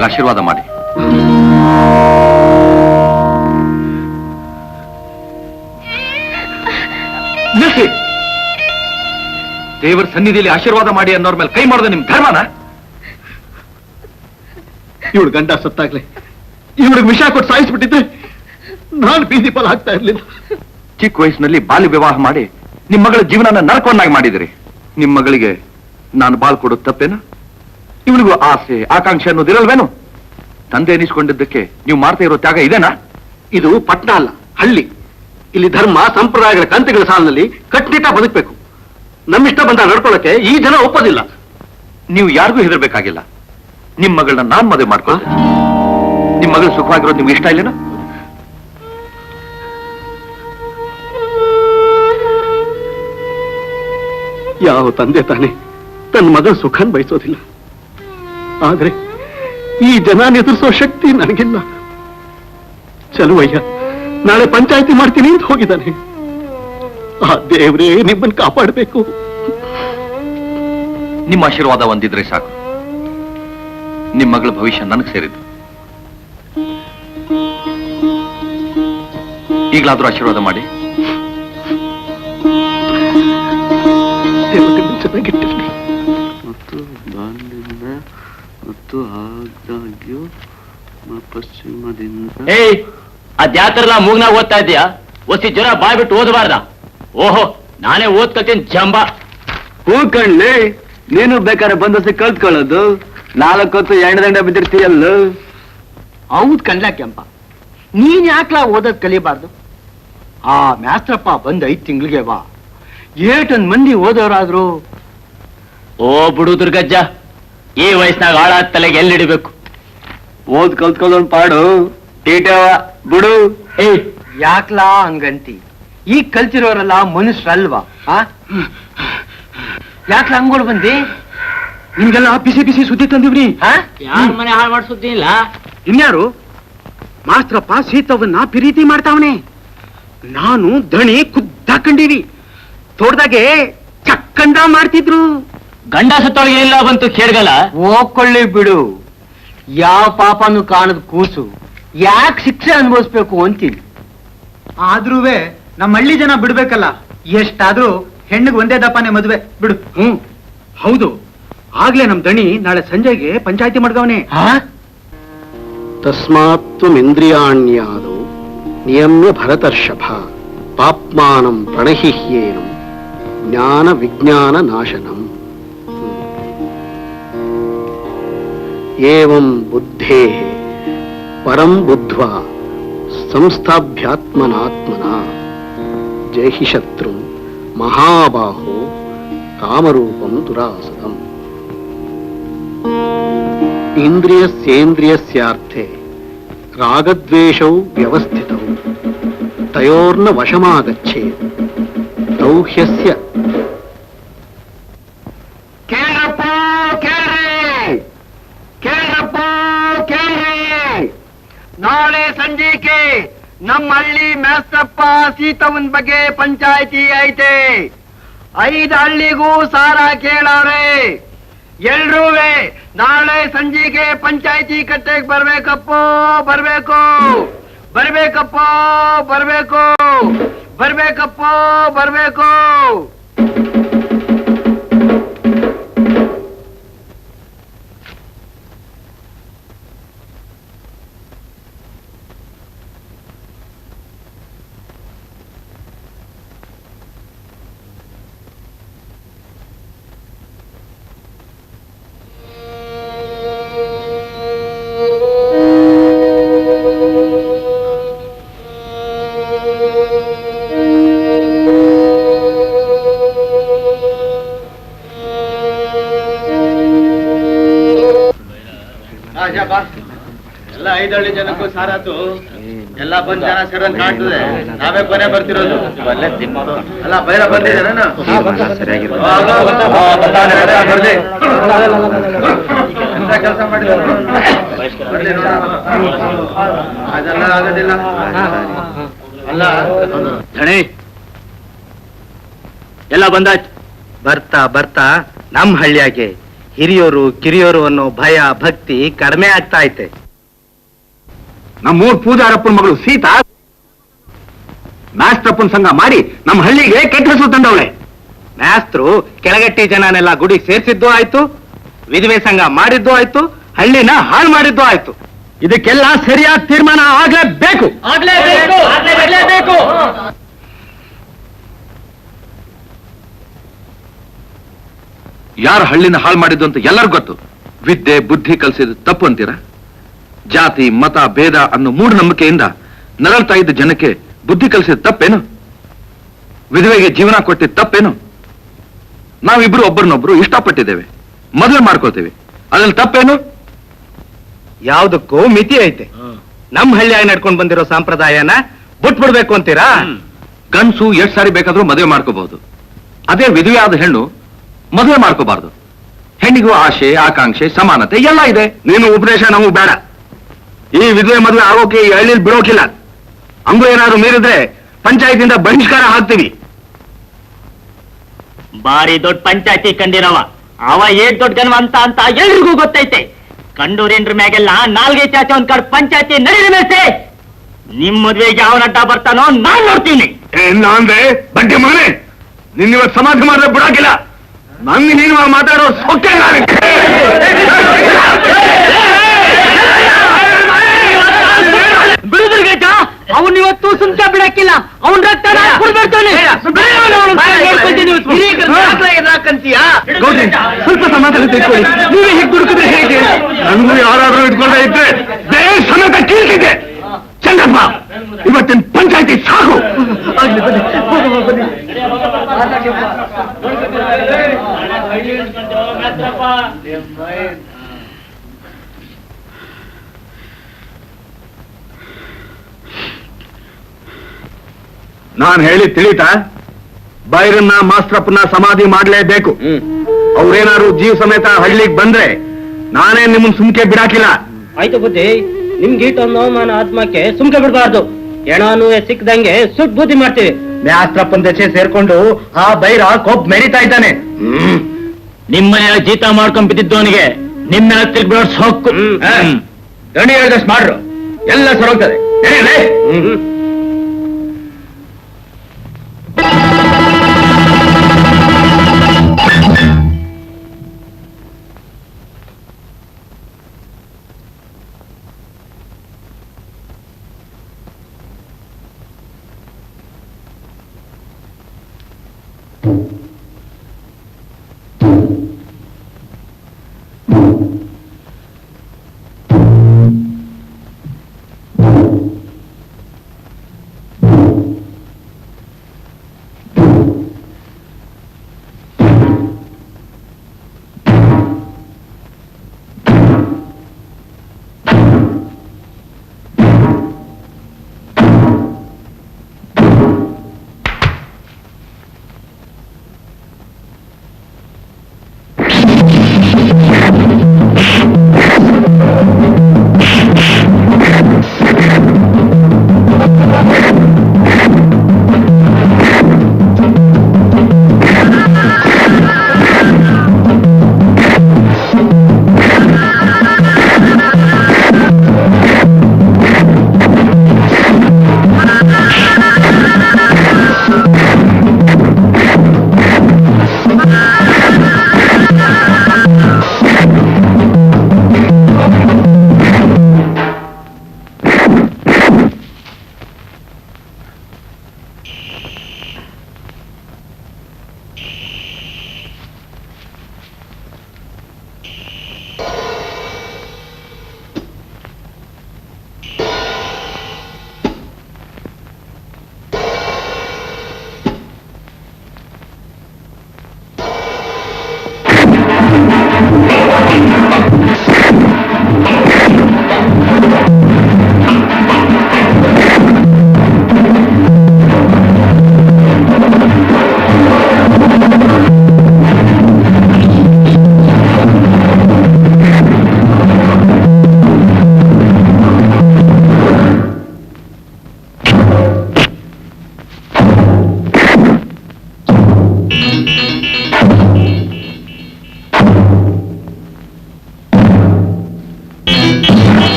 ನಮಗೆ ಆಶೀರ್ವಾದ ಮಾಡಿ. ನಿಲ್ಲಿಸಿ. ದೇವರ ಸನ್ನಿಧಿಯಲ್ಲಿ ಆಶೀರ್ವಾದ ಮಾಡಿ ಅನ್ನೋರ್ ಮೇಲೆ ಕೈ ಮಾಡೋದು ನಿಮ್ ಧರ್ಮನ? ಇವಳು ಗಂಡ ಸತ್ತಾಗ್ಲೆ ಇವಳಿಗೆ ವಿಷ ಕೊಟ್ಟು ಸಾಯಿಸ್ಬಿಟ್ಟಿದ್ರೆ ನಾನು ಬೀದಿ ಪಾಲ್ ಆಗ್ತಾ ಇರ್ಲಿಲ್ಲ. ಚಿಕ್ಕ ವಯಸ್ಸಿನಲ್ಲಿ ಬಾಲ್ಯ ವಿವಾಹ ಮಾಡಿ ನಿಮ್ ಮಗಳ ಜೀವನನ ನರಕವನ್ನಾಗಿ ಮಾಡಿದಿರಿ. ನಿಮ್ ಮಗಳಿಗೆ ನಾನು ಬಾಳ್ ಕೊಡೋದು ತಪ್ಪೇನ? ಇವಳಿಗೂ ಆಸೆ ಆಕಾಂಕ್ಷೆ ಅನ್ನೋದಿರಲ್ವೇನು? ತಂದೆ ಎನಿಸ್ಕೊಂಡಿದ್ದಕ್ಕೆ ನೀವು ಮಾಡ್ತಾ ಇರೋ ತ್ಯಾಗ ಇದೇನಾ? ಇದು ಪಟ್ಟಣ ಅಲ್ಲ, ಹಳ್ಳಿ. ಇಲ್ಲಿ ಧರ್ಮ ಸಂಪ್ರದಾಯಗಳ ಕಂತೆಗಳ ಸಾಲಿನಲ್ಲಿ ಕಟ್ಟಿಟ್ಟ ಬದುಕಬೇಕು. ನಮ್ಮಿಷ್ಟ ಬಂದ ನಡ್ಕೊಳ್ಳಕ್ಕೆ ಈ ಜನ ಒಪ್ಪೋದಿಲ್ಲ. ನೀವು ಯಾರಿಗೂ ಹೆದರ್ಬೇಕಾಗಿಲ್ಲ. ನಿಮ್ ಮಗಳನ್ನ ನಾನ್ ಮದುವೆ ಮಾಡ್ಕೊಳ್ಳಿ. ನಿಮ್ ಮಗಳು ಸುಖವಾಗಿರೋದು ನಿಮ್ಗೆ ಇಷ್ಟ ಇಲ್ಲೇನೋ? ಯಾವ ತಂದೆ ತಾನೆ ತನ್ನ ಮಗಳ ಸುಖನ್ ಬಯಸೋದಿಲ್ಲ. ಆದ್ರೆ ಈ ಜನ ಎದುರಿಸೋ ಶಕ್ತಿ ನನಗಿಲ್ಲ. ಚಲುವಯ್ಯ ನಾಳೆ ಪಂಚಾಯತಿ ಮಾಡ್ತೀನಿ ಅಂತ ಹೋಗಿದ್ದಾನೆ. ಆ ದೇವ್ರೇ ನಿಮ್ಮನ್ನು ಕಾಪಾಡಬೇಕು. ನಿಮ್ಮ ಆಶೀರ್ವಾದ ಒಂದಿದ್ರೆ ಸಾಕು. ನಿಮ್ ಮಗಳ ಭವಿಷ್ಯ ನನಗೆ ಸೇರಿದ್ದು. ಈಗಲಾದ್ರೂ ಆಶೀರ್ವಾದ ಮಾಡಿ. ಚೆನ್ನಾಗಿಟ್ಟಿರ್ಲಿ. ಮತ್ತು ಆದಾಗ್ಯೂ ಪಶ್ಚಿಮದಿಂದ ಏಯ್, ಅದ್ಯಾತ್ರಲ್ಲ ಮೂಗ್ನಾಗ ಓದ್ತಾ ಇದ್ದೀಯಾ? ಒಸಿ ಜ್ವರ ಬಾಯ್ಬಿಟ್ಟು ಓದಬಾರ್ದ? ಓಹೋ, ನಾನೇ ಓದ್ಕತೀನಿ ಜಂಬ. ಹೂ ಕಣ್ಲಿ, ನೀನು ಬೇಕಾದ್ರೆ ಬಂದಸಿ ಕಲ್ತ್ಕೊಳ್ಳೋದು. 4 ಹೊತ್ತು ಎಣ್ಣೆದಂಡ ಬಿದ್ದಿರ್ತೀಯಲ್ಲ. ಹೌದ್ ಕಣ್ಲ ಕೆಂಪ, ನೀನ್ ಯಾಕ್ಲಾ ಓದೋದ್ ಕಲಿಬಾರ್ದು? ಆ ಮ್ಯಾಸ್ತ್ರಪ್ಪ ಬಂದ್ 5 ತಿಂಗಳಿಗೆ ಬಾ, ಏಟೊಂದ್ ಮಂದಿ ಓದೋರಾದ್ರು. ಓ ಬಿಡು ದುರ್ಗಜ್ಜ, ಈ ವಯಸ್ಸಿನಾಗ ಆಳಾದ ತಲೆಗೆ ಎಲ್ಲಿಡಬೇಕು? ಓದ್ ಕಲ್ತ್ಕೊಳ್ಳೋನ್ ಪಾಡು ಟೀಟವ ಬಿಡು. ಏಯ್, ಯಾಕ್ಲಾ ಹಂಗಂತಿ? ಈಗ ಕಲ್ತಿರೋರೆಲ್ಲ ಮನುಷ್ಯರಲ್ವಾ? ಯಾಕ್ಲಾ ಹಂಗೋಡ್ ಬಂದಿ? ನಿಮ್ಗೆಲ್ಲ ಬಿಸಿ ಬಿಸಿ ಸುದ್ದಿ ತಂದಿವ್ರಿ. ಯಾರ ಮನೆ ಹಾಳು ಮಾಡಿಸುದ್ದಿ ಇಲ್ಲ? ಇನ್ಯಾರು? ಮಾಸ್ತ್ರಪ್ಪ ಸೀತವನ್ನ ಪ್ರೀತಿ ಮಾಡ್ತಾವನೆ. ನಾನು ದಣಿ ಖುದ್ದಾಕಂಡೀವಿ. ತೋಟದಾಗೆ ಚಕ್ಕಂದ ಮಾಡ್ತಿದ್ರು. ಗಂಡ ಸತ್ತೊಳಗೆ ಇಲ್ಲ ಬಂತು ಕೇಳ್ಗಲ್ಲ. ಹೋಗ್ಕೊಳ್ಳಿ ಬಿಡು. ಯಾವ ಪಾಪನು ಕಾಣದ ಕೂಸು ಯಾಕೆ ಶಿಕ್ಷೆ ಅನುಭವಿಸ್ಬೇಕು ಅಂತೀನಿ. ಆದ್ರೂವೆ ನಮ್ಮ ಹಳ್ಳಿ ಜನ ಬಿಡ್ಬೇಕಲ್ಲ. ಎಷ್ಟಾದ್ರೂ ಹೆಣ್ಣಿಗೆ ಒಂದೇ ದಪ್ಪನೆ ಮದುವೆ ಬಿಡು. ಹೌದು. ಆಗ್ಲೇ ನಮ್ ದಣಿ ನಾಳೆ ಸಂಜೆಗೆ ಪಂಚಾಯತಿ ಮಾಡ್ಗವನೆ. ತಸ್ಮಾತ್ವಮಿಂದ್ರಿಯಾಣ್ಯಾದೌ ನಿಯಮ್ಯ ಭರತರ್ಷಭ ಪಾಪ್ಮಾನಂ ಪ್ರಣಹಿಹ್ಯೇನಂ ಜ್ಞಾನ ವಿಜ್ಞಾನ ನಾಶನಂ. ಏವಂ ಬುದ್ಧೇಃ ಪರಂ ಬುದ್ಧ್ವಾ ಸಂಸ್ಥಾಭ್ಯಾತ್ಮನಾತ್ಮನಾ ಜೈಹಿ ಶತ್ರುಂ ಮಹಾಬಾಹೋ ಕಾಮರೂಪಂ ದುರಾಸದಂ. ಇಂದ್ರಿಯಸ್ಯೇಂದ್ರಿಯಸ್ಯಾರ್ಥೆ ರಾಗದ್ವೇಷೌ ವ್ಯವಸ್ಥಿತೌ ತಯೋರ್ನ ವಶಮಾಗಚ್ಚೇತ್ ದೌಹ್ಯಸ್ಯ. ಕೇಳಪ್ಪ ಕೇಳ್ರಿ, ನಾಳೆ ಸಂಜೆಗೆ ನಮ್ಮ ಹಳ್ಳಿ ಮ್ಯಾಸ್ತಪ್ಪ ಸೀತವನ್ ಬಗ್ಗೆ ಪಂಚಾಯತಿ ಐತೆ. 5 ಹಳ್ಳಿಗೂ ಸಾರ ಕೇಳವ್ರೆ. ಎಲ್ರೂವೆ ನಾಳೆ ಸಂಜೆಗೆ ಪಂಚಾಯತಿ ಕಟ್ಟೆಗೆ ಬರ್ಬೇಕಪ್ಪ, ಬರ್ಬೇಕು. ಎಲ್ಲ 5 ಹಳ್ಳಿ ಜನಕ್ಕೂ ಸಾರಾತು. ಎಲ್ಲ ಬಂದ್ ಜನ ಸೇರೋದ್ ಕಾಣ್ತದೆ. ನಾವೇ ಕೊನೆ ಬರ್ತಿರೋದು. ಅಲ್ಲ ಬೈರ ಬಂದಿದ್ದಾರೇನು? ಎಂತ ಕೆಲಸ ಮಾಡಿದ್ರು ಅದೆಲ್ಲ ಆಗೋದಿಲ್ಲ. ಅಲ್ಲ ಧಣಿ ಎಲ್ಲ ಬಂದಾಯ್ತು. ಬರ್ತಾ ಬರ್ತಾ ನಮ್ ಹಳ್ಳಿಯಾಗೆ ಹಿರಿಯೋರು ಕಿರಿಯೋರು ಅನ್ನೋ ಭಯ ಭಕ್ತಿ ಕಡಿಮೆ ಆಗ್ತಾ ಐತೆ. ನಮ್ಮೂರ್ ಪೂಜಾರಪ್ಪನ ಮಗಳು ಸೀತಾ ಮಾಸ್ತ್ರಪ್ಪನ ಸಂಘ ಮಾಡಿ ನಮ್ಮ ಹಳ್ಳಿಗೆ ಕೆಟ್ಟ ಹೆಸರು ತಂದವಳೆ. ಮಾಸ್ತರು ಕೆಳಗಟ್ಟಿ ಜನನೆಲ್ಲ ಗುಡಿ ಸೇರ್ಸಿದ್ದು ಆಯ್ತು, ವಿಧವೆ ಸಂಘ ಮಾಡಿದ್ದು ಆಯ್ತು, ಹಳ್ಳಿನ ಹಾಳು ಮಾಡಿದ್ದು ಆಯ್ತು. ಇದಕ್ಕೆಲ್ಲ ಸರಿಯಾದ ತೀರ್ಮಾನ ಆಗ್ಲೇಬೇಕು. ಯಾರು ಹಳ್ಳಿನ ಹಾಳು ಮಾಡಿದ್ದು ಅಂತ ಎಲ್ಲರಿಗೂ ಗೊತ್ತು. ವಿದ್ಯೆ ಬುದ್ಧಿ ಕಲಿಸಿದ ತಪ್ಪು ಅಂತೀರಾ? ಜಾತಿ ಮತ ಭೇದ ಅನ್ನೋ ಮೂಢನಂಬಿಕೆಯಿಂದ ನರಳ್ತಾ ಇದ್ದ ಜನಕ್ಕೆ ಬುದ್ಧಿ ಕಲಿಸಿದ ತಪ್ಪೇನು? ವಿಧವೆಗೆ ಜೀವನ ಕೊಟ್ಟಿದ್ದ ತಪ್ಪೇನು? ನಾವಿಬ್ರು ಒಬ್ಬರನ್ನೊಬ್ರು ಇಷ್ಟಪಟ್ಟಿದ್ದೇವೆ, ಮದುವೆ ಮಾಡ್ಕೋತೇವೆ, ಅದ್ರಲ್ಲಿ ತಪ್ಪೇನು? ಯಾವುದಕ್ಕೂ ಮಿತಿ ಐತೆ. ನಮ್ ಹಳ್ಳಿಯಾಗಿ ನಡ್ಕೊಂಡು ಬಂದಿರೋ ಸಂಪ್ರದಾಯನ ಬಿಟ್ಬಿಡ್ಬೇಕು ಅಂತೀರಾ? ಗಂಡ್ಸು ಎಷ್ಟ್ ಸಾರಿ ಬೇಕಾದ್ರೂ ಮದುವೆ ಮಾಡ್ಕೋಬಹುದು. ಅದೇ ವಿಧವೆ ಆದ ಹೆಣ್ಣು ಮದುವೆ ಮಾಡ್ಕೋಬಾರ್ದು. ಹೆಣ್ಣಿಗೂ ಆಶೆ ಆಕಾಂಕ್ಷೆ ಸಮಾನತೆ ಎಲ್ಲ ಇದೆ. ನೀನು ಉಪದೇಶ ನಮಗ್ ಬೇಡ. ಈ ವಿಧವೆ ಮದುವೆ ಆಗೋಕೆ ಈ ಹಳ್ಳಿಲಿ ಬಿಡೋಕಿಲ್ಲ. ಹಂಗೂ ಏನಾದ್ರು ಮೀರಿದ್ರೆ ಪಂಚಾಯತಿಂದ ಬಹಿಷ್ಕಾರ ಹಾಕ್ತೀವಿ. ಬಾರಿ ದೊಡ್ಡ ಪಂಚಾಯತಿ ಕಂಡಿರವ ಅವ ಏಟ್ ದೊಡ್ಡ ಗನ್ವ ಅಂತ ಎಲ್ರಿಗೂ ಗೊತ್ತೈತೆ. ಕಂಡೂರೇನ್ರ ಮ್ಯಾಗೆಲ್ಲ ನಾಲ್ಗೆ ಚಾಚೆ ಒಂದ್ ಕಡೆ ಪಂಚಾಯತಿ ನಡೀಲಿ ಮೇಸೆ. ನಿಮ್ ಮದ್ವೆಗೆ ಯಾವ ನಡ್ಡ ಬರ್ತಾನೋ ನಾನ್ ನೋಡ್ತೀನಿ. ಅಂದ್ರೆ ಬಡ್ಡಿ ಮಗನೇ, ನಿನ್ನಿವತ್ತು ಸಮಾಧಿ ಮಾಡಿದ್ರೆ ಬಿಡೋಕಿಲ್ಲ. ನಂಗೆ ನೀನು ಮಾತಾಡೋ ಸೊಕ್ಕೆ ಬಿಡುದ್ರಿಗೇಟ ಅವನ್ ಇವತ್ತು ಸುಮ್ಕ ಬಿಡಕ್ಕಿಲ್ಲ. ಅವನ್ ರಕ್ತ ಸ್ವಲ್ಪ ಸಮಾಧಾನ ತೆಗೆದುಕೊಳ್ಳಿ. ನೀವೇ ಹೇಗೆ ದುಡುಕಿದ್ರೆ ಹೇಗೆ? ನನಗೂ ಯಾರಾದ್ರೂ ಇಟ್ಕೊಂಡ್ರೆ ಇದ್ರೆ ಬೇರೆ ಸಮೇತ ಕೀಳ್ತಿದ್ದೆ. ಚಂದ್ರಪ್ಪ, ಇವತ್ತಿನ ಪಂಚಾಯತಿ ಸಾಕು. ನಾನ್ ಹೇಳಿ ತಿಳಿತಾ? ಬೈರನ್ನ ಮಾಸ್ತ್ರಪ್ಪನ ಸಮಾಧಿ ಮಾಡ್ಲೇಬೇಕು. ಅವ್ರೇನಾದ್ರು ಜೀವ ಸಮೇತ ಹಳ್ಳಿಗೆ ಬಂದ್ರೆ ನಾನೇ ನಿಮ್ಮನ್ ಸುಮ್ಕೆ ಬಿಡಾಕಿಲ್ಲ. ಆಯ್ತು ಬುದ್ಧಿ, ನಿಮ್ಗೀಟು ಅವಮಾನ ಆತ್ಮಕ್ಕೆ ಸುಮ್ಕೆ ಬಿಡಬಾರ್ದು. ಎಣಾನು ಸಿಕ್ಕದಂಗೆ ಸುಟ್ ಬುದ್ಧಿ ಮಾಡ್ತೀವಿ. ಮಾಸ್ತ್ರಪ್ಪನ ದಶೆ ಸೇರ್ಕೊಂಡು ಆ ಬೈರ ಕೊಬ್ಬ ಮೆರಿತಾ ಇದ್ದಾನೆ. ನಿಮ್ಮನೆ ಜೀತ ಮಾಡ್ಕೊಂಡ್ ಬಿದ್ದಿದ್ದವನಿಗೆ ನಿಮ್ಮ ತಿರ್ಬಿಡೋ ಸೊಕ್ಕು. ದಣಿ ಹೇಳಿದಷ್ಟು ಮಾಡ್ರು, ಎಲ್ಲ ಸರೋಗ್ತದೆ.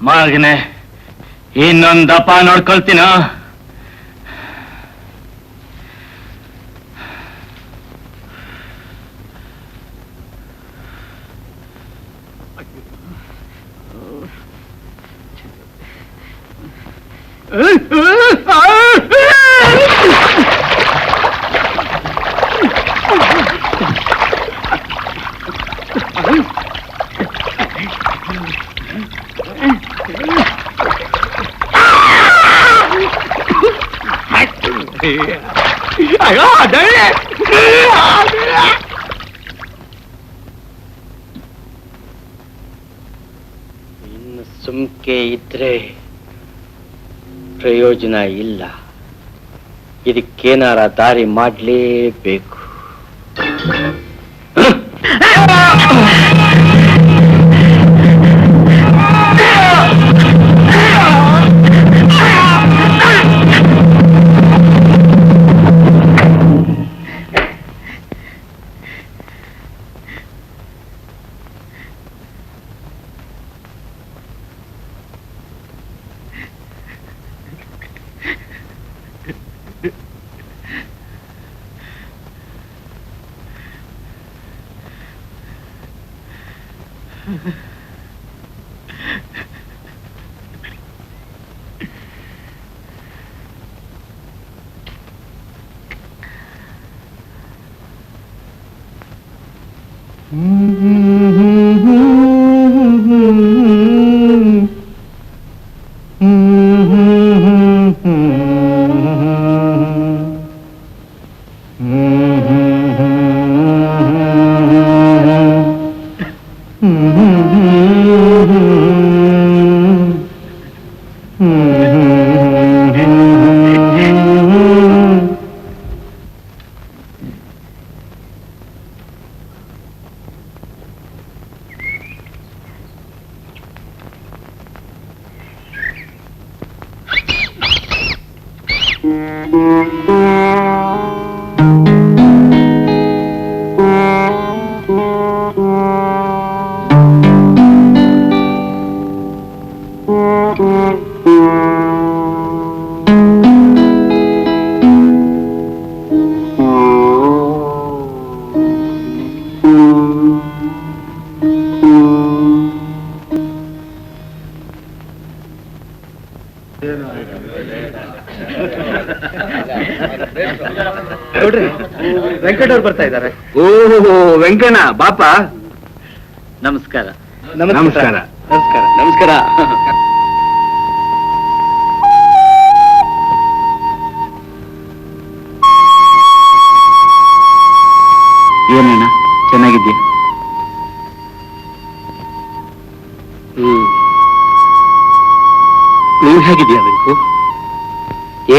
ಮಗನೆ ಇನ್ನೊಂದ್ ದಪ ನೋಡ್ಕೊಳ್ತೀನ. ಇನ್ನು ಸುಮ್ಕೆ ಇದ್ರೆ ಪ್ರಯೋಜನ ಇಲ್ಲ. ಇದಕ್ಕೇನಾರ ದಾರಿ ಮಾಡಲೇಬೇಕು. ವೆಂಕಟ ಅವ್ರು ಬರ್ತಾ ಇದ್ದಾರೆ. ಓಹೋ ವೆಂಕಣ್ಣ ಬಾಪ. ನಮಸ್ಕಾರ. ನಮಸ್ಕಾರ. ನಮಸ್ಕಾರ. ನಮಸ್ಕಾರ. ಏನಣ್ಣ ಚೆನ್ನಾಗಿದ್ಯಾ? ನೀವ್ ಹೇಗಿದ್ಯಾ ವೆಂಕು?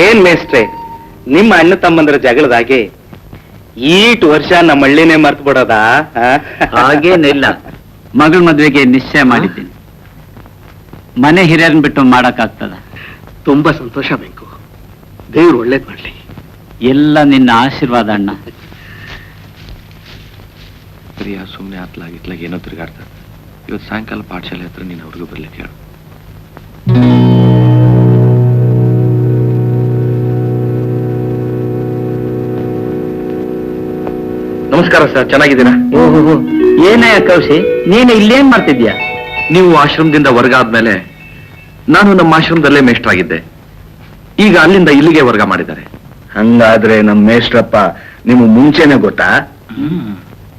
ಏನ್ ಮೇಸ್ಟ್ರೆ, ನಿಮ್ಮ ಅಣ್ಣ ತಮ್ಮಂದ್ರ ಜಗಳದಾಗೆ ಈಟ್ ವರ್ಷ ನಮ್ಮ ಹಳ್ಳಿನೇ ಮರ್ತು ಬಿಡೋದ? ಹಾಗೇನಿಲ್ಲ, ಮಗಳ ಮದ್ವೆಗೆ ನಿಶ್ಚಯ ಮಾಡಿದ್ದೀನಿ. ಮನೆ ಹಿರಿಯರನ್ನ ಬಿಟ್ಟು ಮಾಡಕ್ಕಾಗ್ತದ? ತುಂಬಾ ಸಂತೋಷ ವೆಂಕು. ದೇವ್ರು ಒಳ್ಳೇದ್ ಮಾಡ್ಲಿ. ಎಲ್ಲ ನಿನ್ನ ಆಶೀರ್ವಾದ ಅಣ್ಣ. ಪ್ರಿಯ ಸುಮ್ಮನೆ ಆತ್ಲಾಗಿತ್ಲಾಗ ಏನೋ ತಿರುಗಾಡ್ತಾರೆ. ಇವತ್ತು ಸಾಯಂಕಾಲ ಪಾಠಶಾಲೆ ಹತ್ರ ನೀನು ಅವ್ರಿಗೂ ಬರ್ಲಿಕ್ಕೆ ಹೇಳು. ನಮಸ್ಕಾರ ಸರ್, ಚೆನ್ನಾಗಿದ್ದೀರಾ? ಓಹೋ, ಏನಯ್ಯ ಕೌಶಿ, ನೀನು ಇಲ್ಲೇನ್ ಮಾಡ್ತಿದ್ಯಾ? ನೀವು ಆಶ್ರಮದಿಂದ ವರ್ಗಾದ್ಮೇಲೆ ನಾನು ನಮ್ಮ ಆಶ್ರಮದಲ್ಲೇ ಮೇಷ್ಟ್ರಾಗಿದ್ದೆ. ಈಗ ಅಲ್ಲಿಂದ ಇಲ್ಲಿಗೆ ವರ್ಗ ಮಾಡಿದ್ದಾರೆ. ಹಂಗಾದ್ರೆ ನಮ್ ಮೇಷ್ಟ್ರಪ್ಪ ನಿಮ್ಗೆ ಮುಂಚೆನೆ ಗೊತ್ತಾ?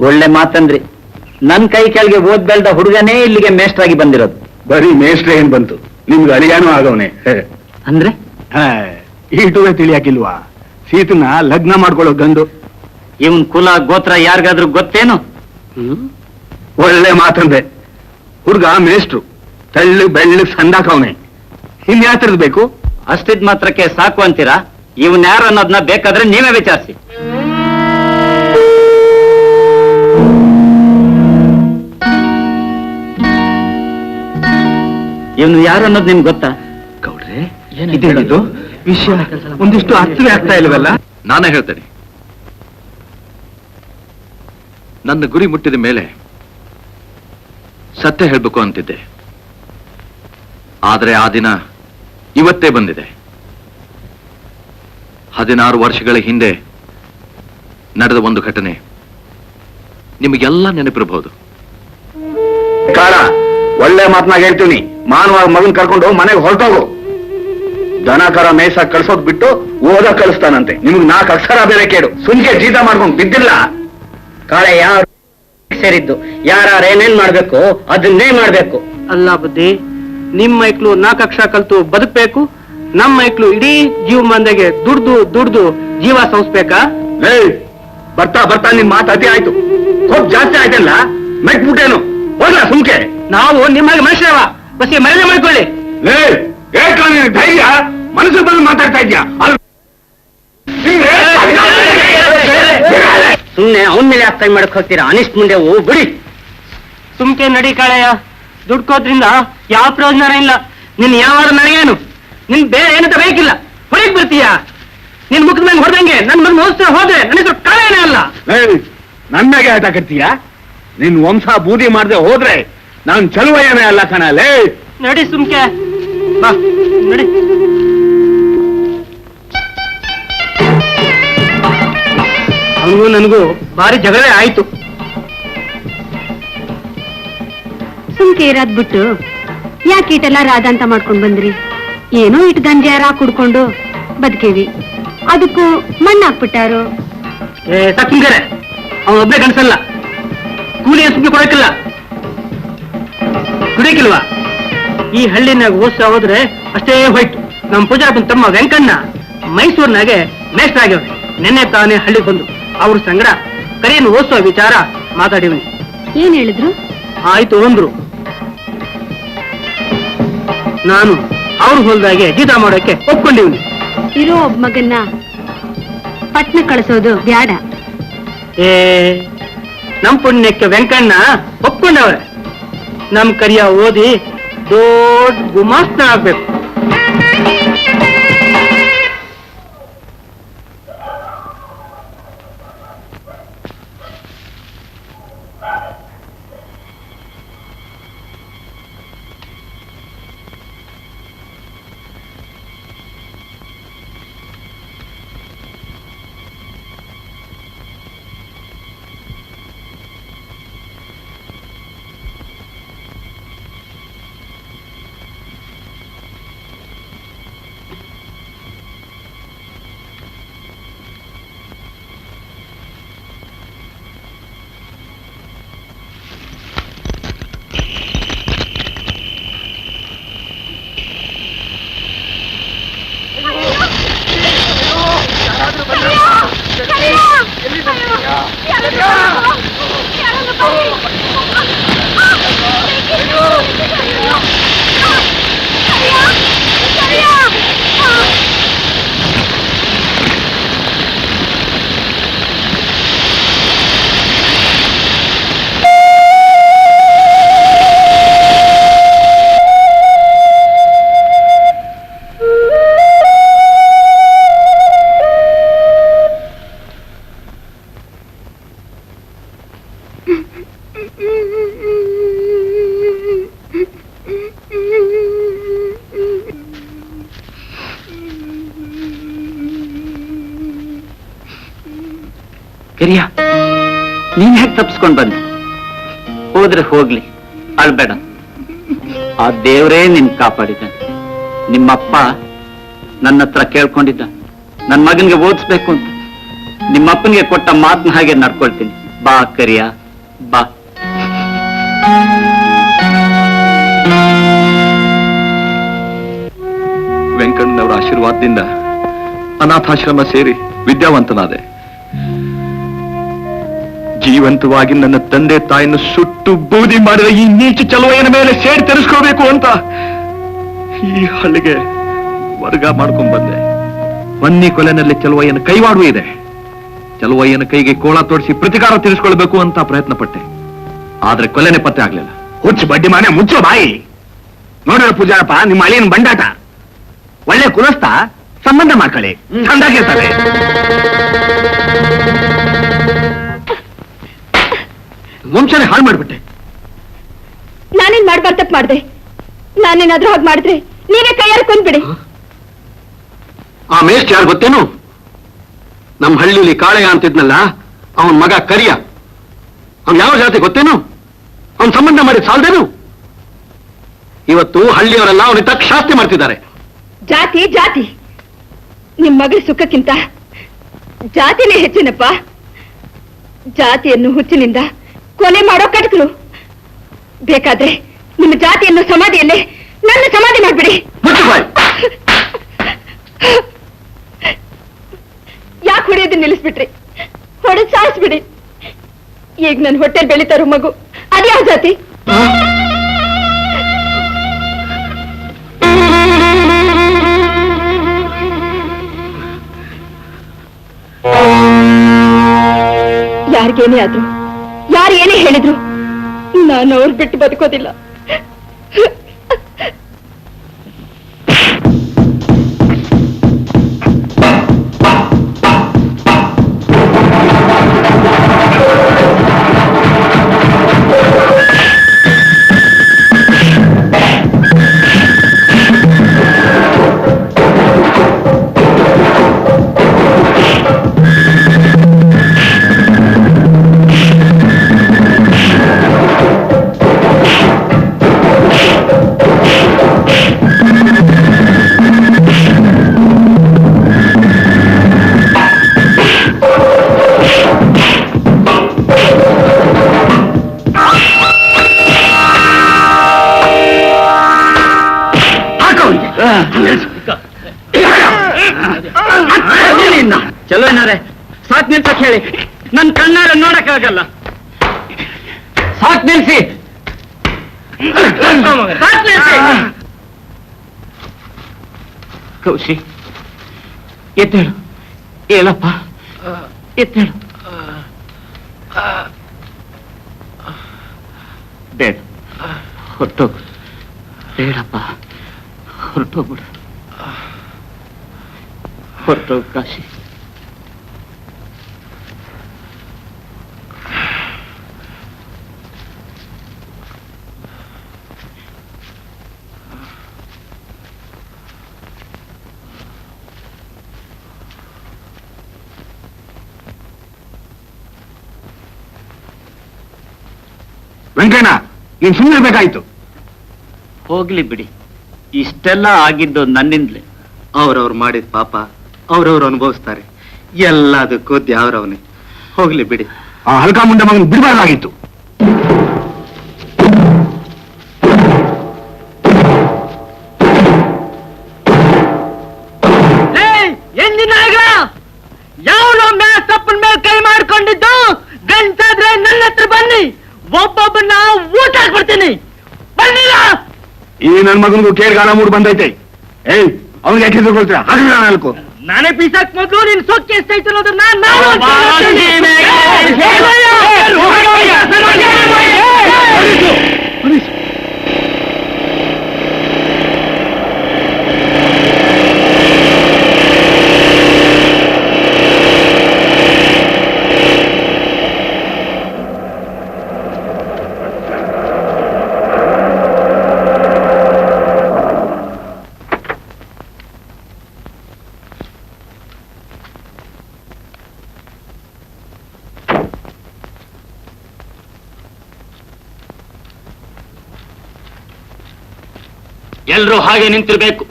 ಒಳ್ಳೆ ಮಾತಂದ್ರಿ. ನನ್ ಕೈ ಕೆಳಗೆ ಓದ್ ಬೆಳ್ದ ಹುಡುಗನೇ ಇಲ್ಲಿಗೆ ಮೇಷ್ಟ್ರಾಗಿ ಬಂದಿರೋದು. ಬರೀ ಮೇಷ್ಟ್ರೆ ಏನ್ ಬಂತು, ನಿಮ್ಗೆ ಅಳಿಯಾನು ಆಗವನೆ. ಅಂದ್ರೆ ಈಟುವೆ ತಿಳಿಯಾಕಿಲ್ವಾ? ಸೀತನ ಲಗ್ನ ಮಾಡ್ಕೊಳ್ಳೋ ಗಂಡು. ಇವನ್ ಕುಲ ಗೋತ್ರ ಯಾರಿಗಾದ್ರೂ ಗೊತ್ತೇನು? ಒಳ್ಳೆ ಮಾತಂದೆ. ಹುಡ್ಗ ಮೇಷ್ಟ್ರು, ತೆಳ್ಳು ಬೆಳ್ಳು ಸಂದಾಕವನೆ. ಇನ್ಯಾತ್ರದ್ ಬೇಕು? ಅಷ್ಟಿದ್ ಮಾತ್ರಕ್ಕೆ ಸಾಕು ಅಂತೀರಾ? ಇವನ್ ಯಾರು ಅನ್ನೋದನ್ನ ಬೇಕಾದ್ರೆ ನೀವೇ ವಿಚಾರಿಸಿ. ಇವನು ಯಾರು ಅನ್ನೋದು ನಿಮ್ಗೆ ಗೊತ್ತಾ? ಗೌಡ್ರೆ, ಇದೇನಿದು ವಿಷಯ? ಒಂದಿಷ್ಟು ಅರ್ಥವೇ ಆಗ್ತಾ ಇಲ್ವಲ್ಲ? ನಾನೇ ಹೇಳ್ತೇನೆ. ನನ್ನ ಗುರಿ ಮುಟ್ಟಿದ ಮೇಲೆ ಸತ್ಯ ಹೇಳ್ಬೇಕು ಅಂತಿದ್ದೆ. ಆದರೆ ಆ ದಿನ ಇವತ್ತೇ ಬಂದಿದೆ. 16 ವರ್ಷಗಳ ಹಿಂದೆ ನಡೆದ ಒಂದು ಘಟನೆ ನಿಮಗೆಲ್ಲ ನೆನಪಿರಬಹುದು. ಕಾಳ, ಒಳ್ಳೆ ಮಾತನಾಗ ಹೇಳ್ತೀನಿ. ಮಾನವಾಗ ಮಗನ್ ಕರ್ಕೊಂಡು ಮನೆಗೆ ಹೊರಟೋಗು. ದನಕರ ಮೇಸ ಕಳ್ಸೋದ್ ಬಿಟ್ಟು ಓದ ಕಳಿಸ್ತಾನಂತೆ. ನಿಮ್ಗೆ 4 ಅಕ್ಷರ ಬೇರೆ ಕೇಳು. ಸುಮ್ಕೆ ಜೀತ ಮಾಡ್ಕೊಂಡು ಬಿದ್ದಿಲ್ಲ. ಕಾಳೆ ಯಾರು ಸೇರಿದ್ದು, ಯಾರು ಏನೇನ್ ಮಾಡ್ಬೇಕು ಅದನ್ನೇ ಮಾಡ್ಬೇಕು. ಅಲ್ಲ ಬುದ್ಧಿ, ನಿಮ್ ಮೈಕ್ಳು 4 ಅಕ್ಷರ ಕಲ್ತು ಬದುಕ್ಬೇಕು, ನಮ್ ಮೈಕ್ಳು ಇಡೀ ಜೀವ ಮಂದಿಗೆ ದುಡ್ದು ಜೀವ ಸೌಸ್ಬೇಕಾ? ಬರ್ತಾ ಬರ್ತಾ ನಿನ್ ಮಾತು ಅತಿ ಆಯ್ತು. ಸ್ವಲ್ಪ ಜಾಸ್ತಿ ಆಯ್ತಲ್ಲ, ಮೆಟ್ಬಿಟ್ಟೇನು? ಹೋಗ್ಲ ಸುಮ್ಕೆ. ನಾವು ನಿಮ್ಮಲ್ಲಿ ಮನುಷ್ಯವ ಬಸ್ಗೆ ಮರ್ಯಾದೆ ಮಾಡ್ಕೊಳ್ಳಿ. ಧೈರ್ಯ ಮನಸ್ಸು ಬಂದು ಮಾತಾಡ್ತಾ ಇದ್ಯಾ? ಸುಮ್ನೆ ಅವನ್ ಮೇಲೆ ಯಾಕೆ ಕೈ ಮಾಡಕ್ ಹೋಗ್ತೀರಾ? ಅನಿಷ್ಟ್ ಮುಂದೆ ಬಿಡಿ. ಸುಮ್ಕೆ ನಡಿ ಕಾಳೆಯ, ದುಡ್ಕೋದ್ರಿಂದ ಯಾವ ಪ್ರಯೋಜನ ಇಲ್ಲ. ನಿನ್ ಯಾವ ನನಗೇನು, ನಿನ್ ಬೇರೆ ಏನಂತ ಬೇಕಿಲ್ಲ. ಹೊರಗೆ ಬರ್ತೀಯಾ? ನಿನ್ ಮುಖದ ಮೇಲೆ ಹೊಡೆದಂಗೆ ನನ್ ಮಗ ಮೋಸ ಹೋದ್ರೆ ನನ್ನ ಹೆಸರು ಕಾಳೆನೇ ಅಲ್ಲ. ನನ್ನಾಗೆ ಆಟ ಕಟ್ತೀಯಾ? ನಿನ್ ವಂಶ ಬೂದಿ ಮಾಡದೆ ಹೋದ್ರೆ ನಾನ್ ಚಲುವಯ್ಯನೇ ಅಲ್ಲ ಕಣಲೇ. ನಡಿ ಸುಮ್ಕೆ ಬಾ, ನಡಿ. ಅವನಿಗೂ ನನಗೂ ಭಾರಿ ಜಗಳೇ ಆಯ್ತು. ಸುಮ್ಕೆ ಇರೋದ್ ಬಿಟ್ಟು ಯಾಕೆ ಇಟೆಲ್ಲ ರಾಧ ಅಂತ ಮಾಡ್ಕೊಂಡ್ ಬಂದ್ರಿ? ಏನೋ ಇಟ್ ಗಂಜಾರ ಕುಡ್ಕೊಂಡು ಬದುಕೇವಿ, ಅದಕ್ಕೂ ಮಣ್ಣು ಹಾಕ್ಬಿಟ್ಟಾರು. ಸಾಕಿಂಗಾರೆ ಅವನೊಬ್ಬನೇ ಕನ್ಸಲ್ಲ. ಕೂಲಿ ಸುಮ್ಮನೆ ಕೊಡಕ್ಕಿಲ್ಲ, ಕುಡಿಯಕ್ಕಿಲ್ವಾ? ಈ ಹಳ್ಳಿನಾಗ ಓದ್ಸ ಹೋದ್ರೆ ಅಷ್ಟೇ ಹೋಯ್ತು. ನಮ್ಮ ಪೂಜಾರಪ್ಪನ ತಮ್ಮ ವೆಂಕಣ್ಣ ಮೈಸೂರಿನಾಗೆ ಮೇಸ್ಟ್ರ ಆಗ್ಯವ್ರೆ. ನೆನ್ನೆ ತಾನೇ ಹಳ್ಳಿಗೆ ಬಂದು ಅವ್ರ ಸಂಗಡ ಕರಿಯನ್ನು ಓದಿಸುವ ವಿಚಾರ ಮಾತಾಡಿವನಿ. ಏನ್ ಹೇಳಿದ್ರು? ಆಯ್ತು ಅಂದ್ರು. ನಾನು ಅವ್ರ ಹೊಲದಾಗೆ ಜೀತ ಮಾಡೋಕೆ ಒಪ್ಕೊಂಡಿವ್ನಿ. ಇರೋ ಒಬ್ಬ ಮಗನ್ನ ಪಟ್ನ ಕಳಿಸೋದು ಬ್ಯಾಡ. ನಮ್ ಪುಣ್ಯಕ್ಕೆ ವೆಂಕಣ್ಣ ಒಪ್ಕೊಂಡವ್ರೆ. ನಮ್ ಕರಿಯ ಓದಿ ದೊಡ್ಡ ಗುಮಾಸ್ತ ಆಗ್ಬೇಕು. ಕಿರಿಯ, ನೀನ್ ಹೇಗೆ ತಪ್ಪಿಸ್ಕೊಂಡ್ ಬಂದೆ? ಹೋದ್ರೆ ಹೋಗ್ಲಿ, ಅಳ್ಬೇಡ. ಆ ದೇವರೇ ನಿನ್ ಕಾಪಾಡಿದ್ದಾನೆ. ನಿಮ್ಮಪ್ಪ ನನ್ನ ಹತ್ರ ಕೇಳ್ಕೊಂಡಿದ್ದ ನನ್ ಮಗನ್ಗೆ ಓದಿಸ್ಬೇಕು ಅಂತ. ನಿಮ್ಮಪ್ಪನಿಗೆ ಕೊಟ್ಟ ಮಾತನ್ನ ಹಾಗೆ ನಡ್ಕೊಳ್ತೀನಿ. ಬಾ ಕರಿಯ, ಬಾ. ವೆಂಕಣ್ಣನವರ ಆಶೀರ್ವಾದದಿಂದ ಅನಾಥಾಶ್ರಮ ಸೇರಿ ವಿದ್ಯಾವಂತನಾದೆ. ಜೀವಂತವಾಗಿ ನನ್ನ ತಂದೆ ತಾಯಿಯನ್ನು ಸುಟ್ಟು ಬೂದಿ ಮಾಡಿದ ಈ ನೀಚ ಚಲುವಯ್ಯನ ಮೇಲೆ ಸೇರಿ ತೆರೆಸ್ಕೋಬೇಕು ಅಂತ ಈ ಹಳ್ಳಿಗೆ ವರ್ಗ ಮಾಡ್ಕೊಂಡ್ ಬಂದೆ. ಬನ್ನಿ ಕೊಲೆನಲ್ಲಿ ಚಲುವಯ್ಯನ ಕೈವಾಡುವ ಇದೆ. ಚಲುವಯ್ಯನ ಕೈಗೆ ಕೋಳ ತೋಡಿಸಿ ಪ್ರತಿಕಾರ ತೀರಿಸ್ಕೊಳ್ಬೇಕು ಅಂತ ಪ್ರಯತ್ನ ಪಟ್ಟೆ. ಆದ್ರೆ ಕೊಲೆನೆ ಪತ್ತೆ ಆಗ್ಲಿಲ್ಲ. ಹುಚ್ಚು ಬಡ್ಡಿ ಮನೆ ಮುಚ್ಚೋ ಬಾಯಿ. ನೋಡಿರ ಪೂಜಾರಪ್ಪ, ನಿಮ್ಮ ಅಳಿಯನ್ ಬಂಡಾಟ. ಒಳ್ಳೆ ಕುಲಸ್ತ ಸಂಬಂಧ ಮಾಡ್ಕೊಳ್ಳಿ, ಚಂದಾಗಿರ್ತಾರೆ. ವಂಶನೇ ಹಾಳು ಮಾಡ್ಬಿಟ್ಟೆ. ನಾನೇನ್ ಮಾಡ್ಬಾರ್ದು ತಪ್ಪು ಮಾಡ್ದೆ. ನಾನೇನಾದ್ರೂ ಹಾಗೆ ಮಾಡಿದ್ರೆ ನೀವೇ ಕೈಯಾರ ಕೊಂದ್ಬಿಡಿ. ಆ ಮೇಸ್ಟ್ ಯಾರು ಗೊತ್ತೇನು? ನಮ್ಮ ಹಳ್ಳಿಲಿ ಕಾಳೆಯ ಅಂತಿದ್ನಲ್ಲ, ಅವನ್ ಮಗ ಕರಿಯ. ಅವನ್ ಯಾವ ಜಾತಿ ಗೊತ್ತೇನು? ಅವನ್ ಸಂಬಂಧ ಮಾಡಿದ್ ಸಾಲ್ದೇನು? ಇವತ್ತು ಹಳ್ಳಿಯವರೆಲ್ಲ ಅವನಿಗೆ ತಕ್ಕ ಶಾಸ್ತಿ ಮಾಡ್ತಿದ್ದಾರೆ. ಜಾತಿ ಜಾತಿ ನಿಮ್ ಮಗಳ ಸುಖಕ್ಕಿಂತ ಜಾತಿನೇ ಹೆಚ್ಚಿನಪ್ಪ. ಜಾತಿಯನ್ನು ಹುಚ್ಚಿನಿಂದ ಕೊಲೆ ಮಾಡೋ ಕಟಕರು. ಬೇಕಾದ್ರೆ ನಿಮ್ಮ ಜಾತಿಯನ್ನು ಸಮಾಧಿಯಲ್ಲೇ ನನ್ನ ಸಮಾಧಿ ಮಾಡ್ಬಿಡಿ. ಯಾಕೆ ಹೊಡೆಯೋದು ನಿಲ್ಲಿಸ್ಬಿಟ್ರಿ? ಹೊಡೆದು ಸಾಯಿಸ್ಬಿಡಿ. ಈಗ ನನ್ನ ಹೊಟ್ಟೆಲ್ ಬೆಳೀತಾರೋ ಮಗು ಅದ್ಯಾವ ಜಾತಿ? ಯಾರಿಗೇನೇ ಆದ್ರು, ಯಾರು ಏನೇ ಹೇಳಿದ್ರು, ನಾನು ಅವ್ರು ಬಿಟ್ಟು ಬದುಕೋದಿಲ್ಲ. ಚಲೋ ಏನಾರೆ ಸಾಕ್ ನಿಲ್ಸಕ್ ಹೇಳಿ, ನನ್ ಕಣ್ಣಾರ ನೋಡಕ್ಕಾಗಲ್ಲ. ಸಾಕ್ ನಿಲ್ಸಿ, ಸಾಕ್ ನಿಲ್ಸಿ. ಕೌಶಿ ಎತ್ತೇಳು, ಹೇಳಪ್ಪ ಎತ್ತೇಳು. ಬೇಡ, ಹೊರಟೋಗು. ಬೇಡಪ್ಪ, ಹೊರಟೋಗ್ಬಿಡು. ಹೊರಟೋಗು ಕಾಶಿ. ವೆಂಕಣ್ಣ, ನೀನ್ ಸುಮ್ಮನೆ ಬೇಕಾಯ್ತು. ಹೋಗ್ಲಿ ಬಿಡಿ, ಇಷ್ಟೆಲ್ಲ ಆಗಿದ್ದು ನನ್ನಿಂದಲೇ. ಅವ್ರವ್ರು ಮಾಡಿದ ಪಾಪ ಅವ್ರವ್ರು ಅನುಭವಿಸ್ತಾರೆ. ಎಲ್ಲದಕ್ಕೂ ದ್ಯಾವ್ರವನೇ. ಹೋಗ್ಲಿ ಬಿಡಿ. ಆ ಹಲ್ಕ ಮುಂಡೆ ಮಗನ್ ಬಿಡಬಾರ್ದಾಗಿತ್ತು. ಯಾವನೊಮ್ಮೆ ತಪ್ಪನ ಮೇಲೆ ಕೈ ಮಾಡ್ಕೊಂಡಿದ್ದು ಗಂಟಾದ್ರೆ ನನ್ನ ಹತ್ರ ಬನ್ನಿ, ಒಬ್ಬೊಬ್ಬನ ಊಟ ಹಾಕ್ಬಿಡ್ತೀನಿ. ಬಂದಿಲ್ಲ ಈ ನನ್ ಮಗನಿಗೂ ಕೇರ್ಗಾಲ ಮೂಡ್ ಬಂದೈತೆ. ಏಯ್, ಅವ್ನಿಗೆ ಯಾಕೆ ಕೊಡ್ತೀರಾ? ಹಾಕಿಲ್ಲ ನಾಲ್ಕು. ನಾನೇ ಬೀಸಕ್ ಮೊದಲು ನಿನ್ ಸೊಕ್ಕೆ ಎಷ್ಟೈತೆ ಅನ್ನೋದನ್ನ ಎಲ್ರೂ ಹಾಗೆ ನಿಂತಿರ್ಬೇಕು.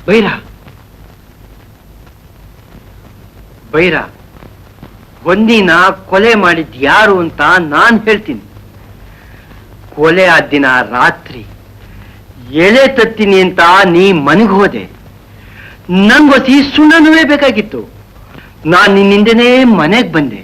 ಬೈರ ಬೈರ, ಒಂದಿನ ಕೊಲೆ ಮಾಡಿದ್ ಯಾರು ಅಂತ ನಾನ್ ಹೇಳ್ತೀನಿ. ಕೊಲೆ ಆದ ದಿನ ರಾತ್ರಿ ಎಲೆ ತತ್ತೀನಿ ಅಂತ ನೀ ಮನೆಗೆ ಹೋದೆ. ನಂಗೊಸಿ ಸುಣ್ಣನುವೇ ಬೇಕಾಗಿತ್ತು. ನಾನ್ ನಿನ್ನಿಂದನೇ ಮನೆಗ್ ಬಂದೆ.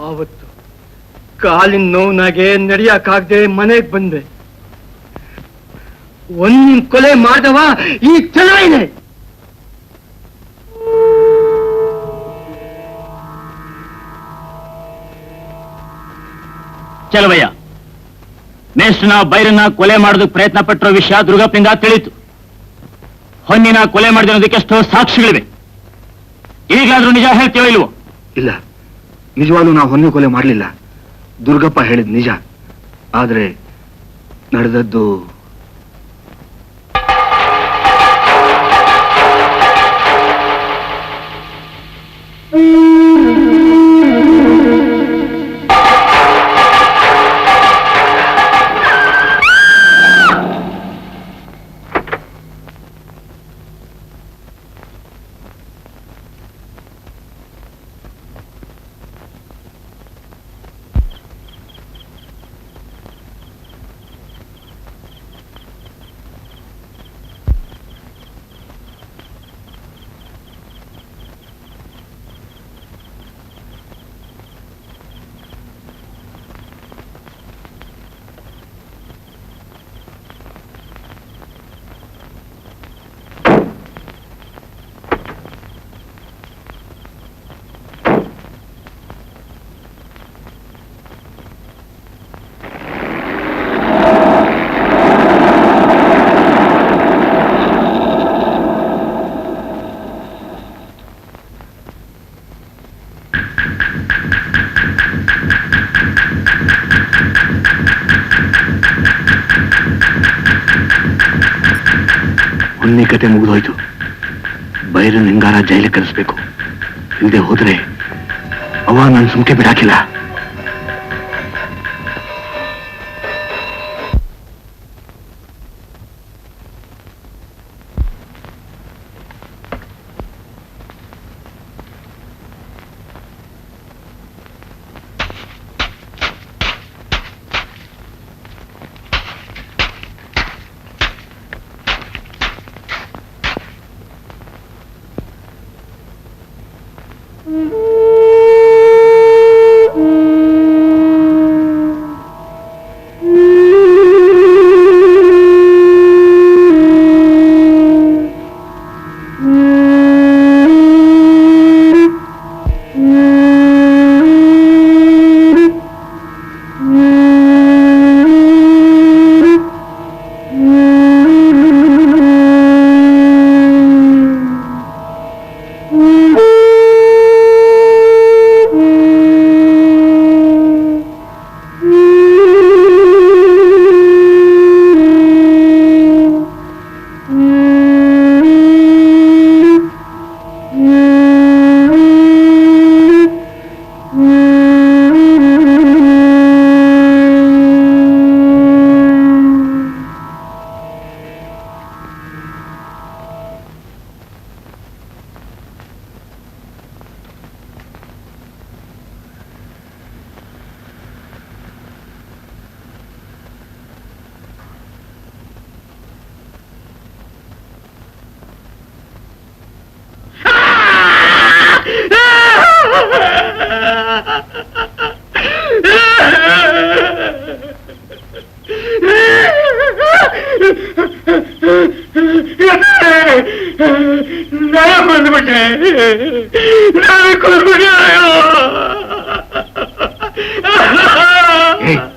ಆವತ್ತು ಕಾಲಿನ ನೋವಿನಾಗೆ ನಡೆಯಕ್ಕಾಗದೆ ಮನೆಗೆ ಬಂದೆ. ಒಂದ್ ಕೊಲೆ ಮಾಡ್ದವ ಈ ಚೆಲುವೈನೆ. ಚೆಲುವಯ್ಯ, ಮೇಷ್ಟ್ರನ ಬೈರನ್ನ ಕೊಲೆ ಮಾಡೋದಕ್ಕೆ ಪ್ರಯತ್ನ ಪಟ್ಟಿರೋ ವಿಷಯ ದುರ್ಗಪ್ಪನಿಂದ ತಿಳಿತು. ಹೊನ್ನಿನ ಕೊಲೆ ಮಾಡಿದಿರೋದಕ್ಕೆ ಎಷ್ಟೋ ಸಾಕ್ಷಿಗಳಿವೆ. ಈಗಲಾದ್ರೂ ನಿಜ ಹೇಳ್ತೀವೋ ಇಲ್ವೋ? ಇಲ್ಲ, ನಿಜವಾಗ್ಲೂ ನಾವು ಹೊನ್ನೆ ಕೊಲೆ ಮಾಡಲಿಲ್ಲ. ದುರ್ಗಪ್ಪ ಹೇಳಿದ್ ನಿಜ. ಆದ್ರೆ ನಡೆದದ್ದು ಕತೆ ಮುಗಿದೋಯ್ತು. ಬೈರನ್ ಹೆಂಗಾರ ಜೈಲಿಗೆ ಕಳಿಸ್ಬೇಕು. ಇಲ್ಲದೆ ಹೋದ್ರೆ ಅವ ನಾನು ಸುಮ್ಕೆ ಬಿಡಾಕಿಲ್ಲ.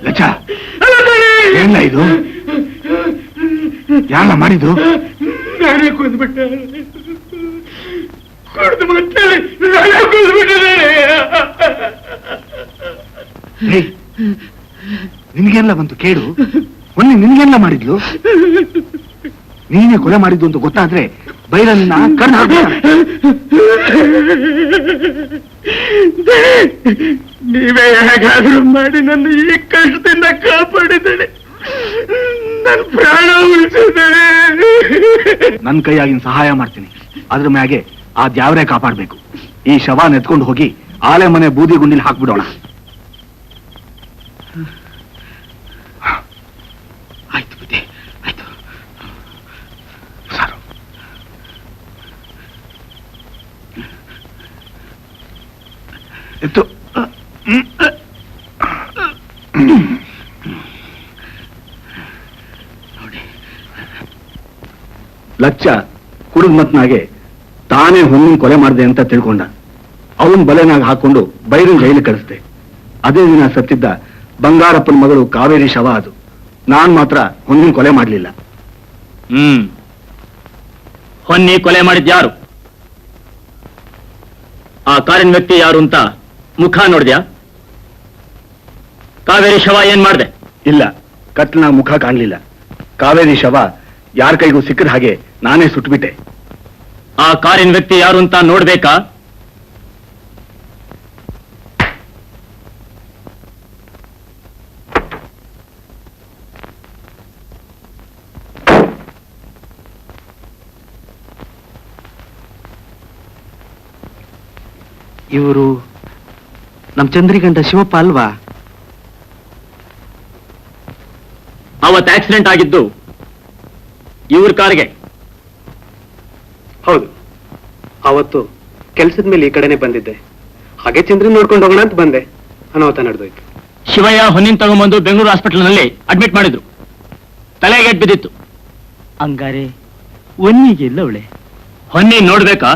ಲಚ್ಚ ಏನ ಇದು ಯಾರ ಮಾಡಿದ್ದು ನಾನೇ ಕೊಂದ್ಬಿಟ್ಟೆ ಕುಡ್ದು ಮತ್ತೆ ನಾನೇ ಕೊಂದ್ಬಿಟ್ಟೆ ನಿನ್ಗೆಲ್ಲ ಬಂತು ಕೇಳು ಮೊನ್ನೆ ನಿನ್ಗೆಲ್ಲ ಮಾಡಿದ್ಲು ನೀನೇ ಕೊಲೆ ಮಾಡಿದ್ದು ಅಂತ ಗೊತ್ತಾದ್ರೆ ಬೈರನ್ನ ಕಣ್ಣು ಹಾಕ್ಬಿಡ್ತಾನೆ. ನೀವೇ ಹೇಗಾದ್ರೂ ಮಾಡಿ ನನ್ನ ಈ ಕಷ್ಟದಿಂದ ಕಾಪಾಡಿದ್ದೇನೆ, ನನ್ನ ಪ್ರಾಣ ಉಳಿಸಿದ್ದೇನೆ. ನನ್ ಕೈಯಾಗಿನ ಸಹಾಯ ಮಾಡ್ತೀನಿ, ಅದ್ರ ಮ್ಯಾಗೆ ಆ ದ್ಯಾವ್ರೇ ಕಾಪಾಡ್ಬೇಕು. ಈ ಶವ ನೆತ್ಕೊಂಡು ಹೋಗಿ ಆಲೆ ಮನೆ ಬೂದಿ ಗುಂಡಿಲಿ ಹಾಕ್ಬಿಡೋಣ. ಆಯ್ತು ಬುದ್ಧಿ ಆಯ್ತು. ಸಾರು ಎತ್ತು. ಲಚ್ಚ ಕುಡಿದ ಮತ್ನಾಗೆ ತಾನೇ ಹೊನ್ನಿನ ಕೊಲೆ ಮಾಡಿದೆ ಅಂತ ತಿಳ್ಕೊಂಡ. ಅವನ್ ಬಲೆನಾಗ ಹಾಕೊಂಡು ಬೈರನ್ ಜೈಲು ಕಳಿಸ್ದೆ. ಅದೇ ದಿನ ಸತ್ತಿದ್ದ ಬಂಗಾರಪ್ಪನ ಮಗಳು ಕಾವೇರಿ ಶವ ಅದು. ನಾನ್ ಮಾತ್ರ ಹೊನ್ನಿನ ಕೊಲೆ ಮಾಡ್ಲಿಲ್ಲ. ಹೊನ್ನಿ ಕೊಲೆ ಮಾಡಿದ್ಯಾರು? ಆ ಕಾರಿನ ವ್ಯಕ್ತಿ ಯಾರು ಅಂತ ಮುಖ ನೋಡಿದ್ಯಾ? ಕಾವೇರಿ ಶವ ಏನ್ ಮಾಡ್ದೆ? ಇಲ್ಲ, ಕತ್ಲನಾಗ ಮುಖ ಕಾಣ್ಲಿಲ್ಲ. ಕಾವೇರಿ ಶವ ಯಾರ ಕೈಗೂ ಸಿಕ್ಕದ ಹಾಗೆ ನಾನೇ ಸುಟ್ಬಿಟ್ಟೆ. ಆ ಕಾರಿನ ವ್ಯಕ್ತಿ ಯಾರು ಅಂತ ನೋಡ್ಬೇಕಾ? ಇವರು ನಮ್ ಚಂದ್ರಿಗಂಡ ಶಿವಪ್ಪ ಅಲ್ವಾ? ಅವತ್ತು ಆಕ್ಸಿಡೆಂಟ್ ಆಗಿದ್ದು ಇವ್ರ ಕಾರ್ಗೆ. ಹೌದು, ಅವತ್ತು ಕೆಲ್ಸದ ಮೇಲೆ ಈ ಕಡೆನೆ ಬಂದಿದ್ದೆ. ಹಾಗೆ ಚಂದ್ರನ್ ನೋಡ್ಕೊಂಡು ಹೋಗೋಣ ಅಂತ ಬಂದೆ. ಅನಾಹುತ ನಡೆದೋಯ್ತು. ಶಿವಯ್ಯ ಹೊನ್ನಿನ ತಗೊಂಬಂದು ಬೆಂಗಳೂರು ಹಾಸ್ಪಿಟಲ್ನಲ್ಲಿ ಅಡ್ಮಿಟ್ ಮಾಡಿದ್ರು. ತಲೆಗೆ ಬಿದ್ದಿತ್ತು. ಹಂಗಾರೆ ಹೊನ್ನಿಗೆ ಇಲ್ಲ ಅವಳೆ? ಹೊನ್ನಿ ನೋಡ್ಬೇಕಾ?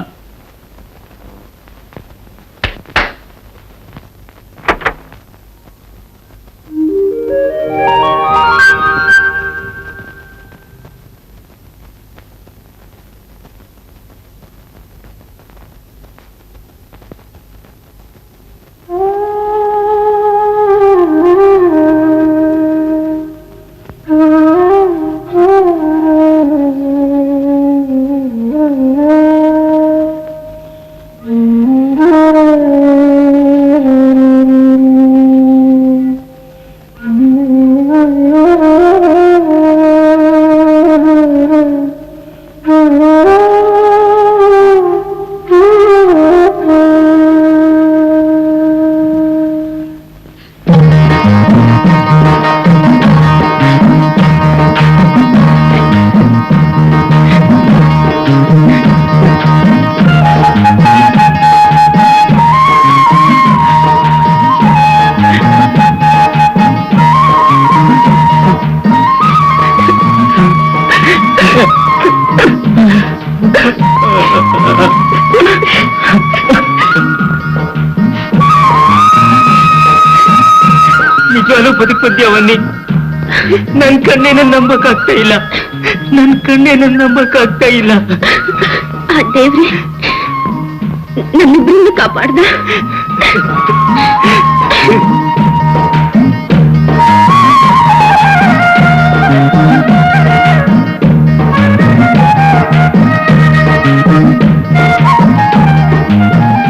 ಈಗಲೂ ಬದುಕ್ಬಂದ್ಯವನ್ನಿ. ನನ್ ಕಣ್ಣೇನ ನಂಬಕ್ಕಾಗ್ತಾ ಇಲ್ಲ, ನನ್ ಕಣ್ಣೇನ ನಂಬಕ್ಕಾಗ್ತಾ ಇಲ್ಲ. ಆ ದೇವ್ರೆ ನಮ್ಮಿಬ್ಬರನ್ನು ಕಾಪಾಡ್ದ.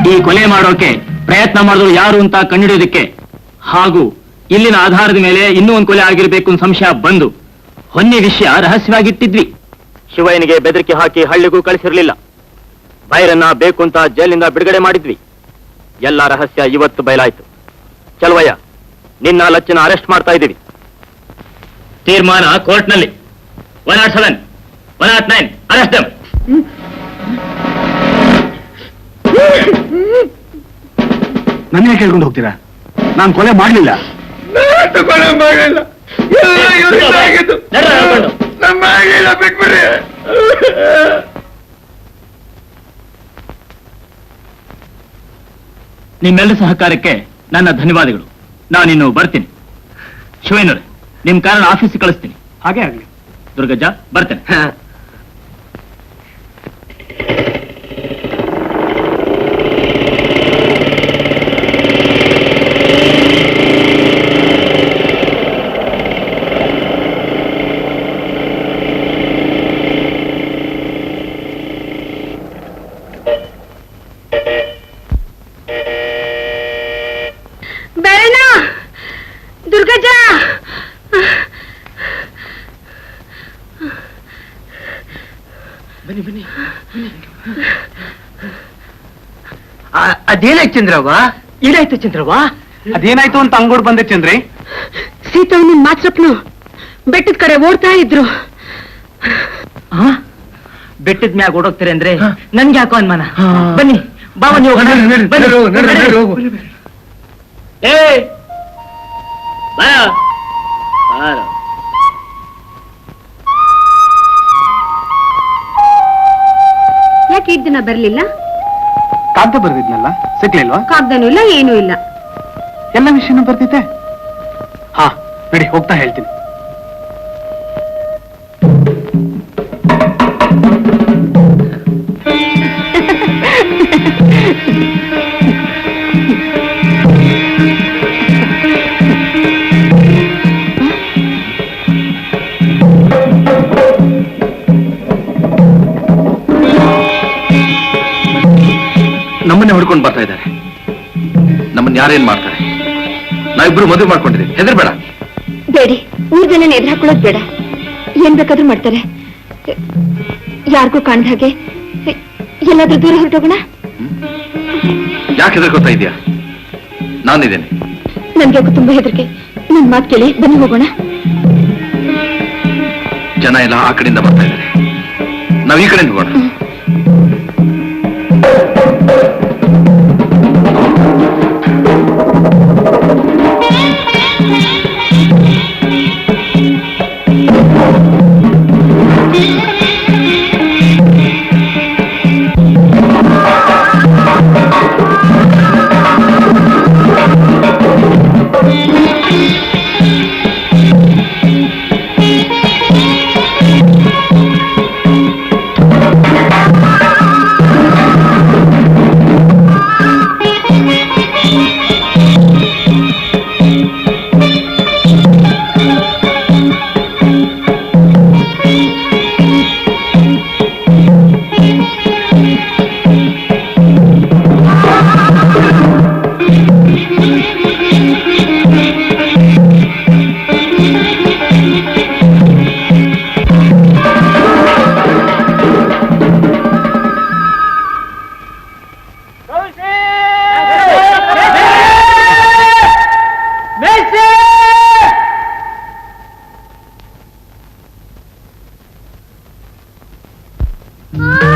ಈ ಕೊಲೆ ಮಾಡೋಕೆ ಪ್ರಯತ್ನ ಮಾಡಿದ್ರು ಯಾರು ಅಂತ ಕಂಡುಹಿಡಿಯೋದಕ್ಕೆ ಹಾಗೂ ಇಲ್ಲಿನ ಆಧಾರದ ಮೇಲೆ ಇನ್ನೂ ಒಂದು ಕೊಲೆ ಆಗಿರ್ಬೇಕು ಅಂತ ಸಂಶಯ ಬಂದು ಹೊನ್ನೆ ವಿಷಯ ರಹಸ್ಯವಾಗಿಟ್ಟಿದ್ವಿ. ಶಿವಯ್ಯನಿಗೆ ಬೆದರಿಕೆ ಹಾಕಿ ಹಳ್ಳಿಗೂ ಕಳಿಸಿರ್ಲಿಲ್ಲ. ಬೈರನ್ನ ಬೇಕು ಅಂತ ಜೈಲಿನಿಂದ ಬಿಡುಗಡೆ ಮಾಡಿದ್ವಿ. ಎಲ್ಲ ರಹಸ್ಯ ಇವತ್ತು ಬಯಲಾಯ್ತು. ಚಲವಯ್ಯ, ನಿನ್ನ ಲಚ್ಚನ ಅರೆಸ್ಟ್ ಮಾಡ್ತಾ ಇದ್ದೀವಿ. ತೀರ್ಮಾನ ಕೋರ್ಟ್ನಲ್ಲಿ. 107, 109 ಅರೆಸ್ಟ್ ದೆಮ್. ನನ್ನೇ ಕೇಳ್ಕೊಂಡು ಹೋಗ್ತೀರಾ? ನಾನು ಕೊಲೆ ಮಾಡಲಿಲ್ಲ. ನಿಮ್ಮೆಲ್ಲ ಸಹಕಾರಕ್ಕೆ ನನ್ನ ಧನ್ಯವಾದಗಳು. ನಾನಿನ್ನು ಬರ್ತೀನಿ. ಶಿವಯ್ಯನವ್ರೆ, ನಿಮ್ ಕಾರಣ ಆಫೀಸಿಗೆ ಕಳಿಸ್ತೀನಿ. ಹಾಗೆ ಆಗ್ಲಿ. ದುರ್ಗಜ್ಜ, ಬರ್ತೇನೆ. ಬೇಡ ದುರ್ಗಜ್ಜ. ಅದೇನಾಯ್ತು ಚಂದ್ರವ್ವ? ಏನಾಯ್ತು ಚಂದ್ರವ್ವ? ಅದೇನಾಯ್ತು ಅಂತ ಅಂಗೋಡ್ ಬಂದೆ ಚಂದ್ರಿ. ಸೀತವ್ ನಿನ್ ಮಾತ್ರಪ್ಪನು ಬೆಟ್ಟದ ಕಡೆ ಓಡ್ತಾ ಇದ್ರು. ಬೆಟ್ಟದ ಮ್ಯಾಗ ಓಡೋಗ್ತಾರೆ ಅಂದ್ರೆ ನನ್ಗೆ ಯಾಕೋ ಅನ್ಮಾನ. ಬನ್ನಿ ಬಾವ, ನೀವು ಏ ಬಾರ ಬಾರ. ಯಾಕೆ ಇದ್ ದಿನ ಬರ್ಲಿಲ್ಲ? ಕಾಗ್ದ ಬರ್ದಿದ್ನಲ್ಲ, ಸಿಗ್ಲಿಲ್ವಾ? ಕಾಗ್ದನೂ ಇಲ್ಲ, ಏನೂ ಇಲ್ಲ. ಎಲ್ಲ ವಿಷಯನೂ ಬರ್ದಿದ್ದೆ. ಹಾ ನಡಿ, ಹೋಗ್ತಾ ಹೇಳ್ತೀನಿ. ನಮ್ಮನ್ನೇ ಹೊಡ್ಕೊಂಡು ಬರ್ತಾ ಇದ್ದಾರೆ. ನಮ್ಮನ್ನ ಯಾರೇನ್ ಮಾಡ್ತಾರೆ? ನಾವಿಬ್ರು ಮದುವೆ ಮಾಡ್ಕೊಂಡಿದ್ದೀವಿ, ಹೆದರ್ಬೇಡ. ಬೇಡಿ, ಊರ್ ಜನ ಎದುರು ಹಾಕೊಳ್ಳೋದು ಬೇಡ. ಏನ್ ಬೇಕಾದ್ರೂ ಮಾಡ್ತಾರೆ. ಯಾರಿಗೂ ಕಾಣ್ದ ಹಾಗೆ ಎಲ್ಲಾದ್ರೂ ದೂರ ಹೊರಟೋಗೋಣ. ಯಾಕೆ ಹೆದರ್ಕೋತಾ ಇದೀಯಾ? ನಾನಿದ್ದೇನೆ. ನನ್ಗೆ ತುಂಬಾ ಹೆದರಿಕೆ. ನಿನ್ ಮಾತು ಕೇಳಿ ಬನ್ನಿ ಹೋಗೋಣ. ಜನ ಎಲ್ಲ ಆ ಕಡೆಯಿಂದ ಬರ್ತಾ ಇದ್ದಾರೆ, ನಾವ್ ಈ ಕಡೆಯಿಂದ ಹೋಗೋಣ. ಆ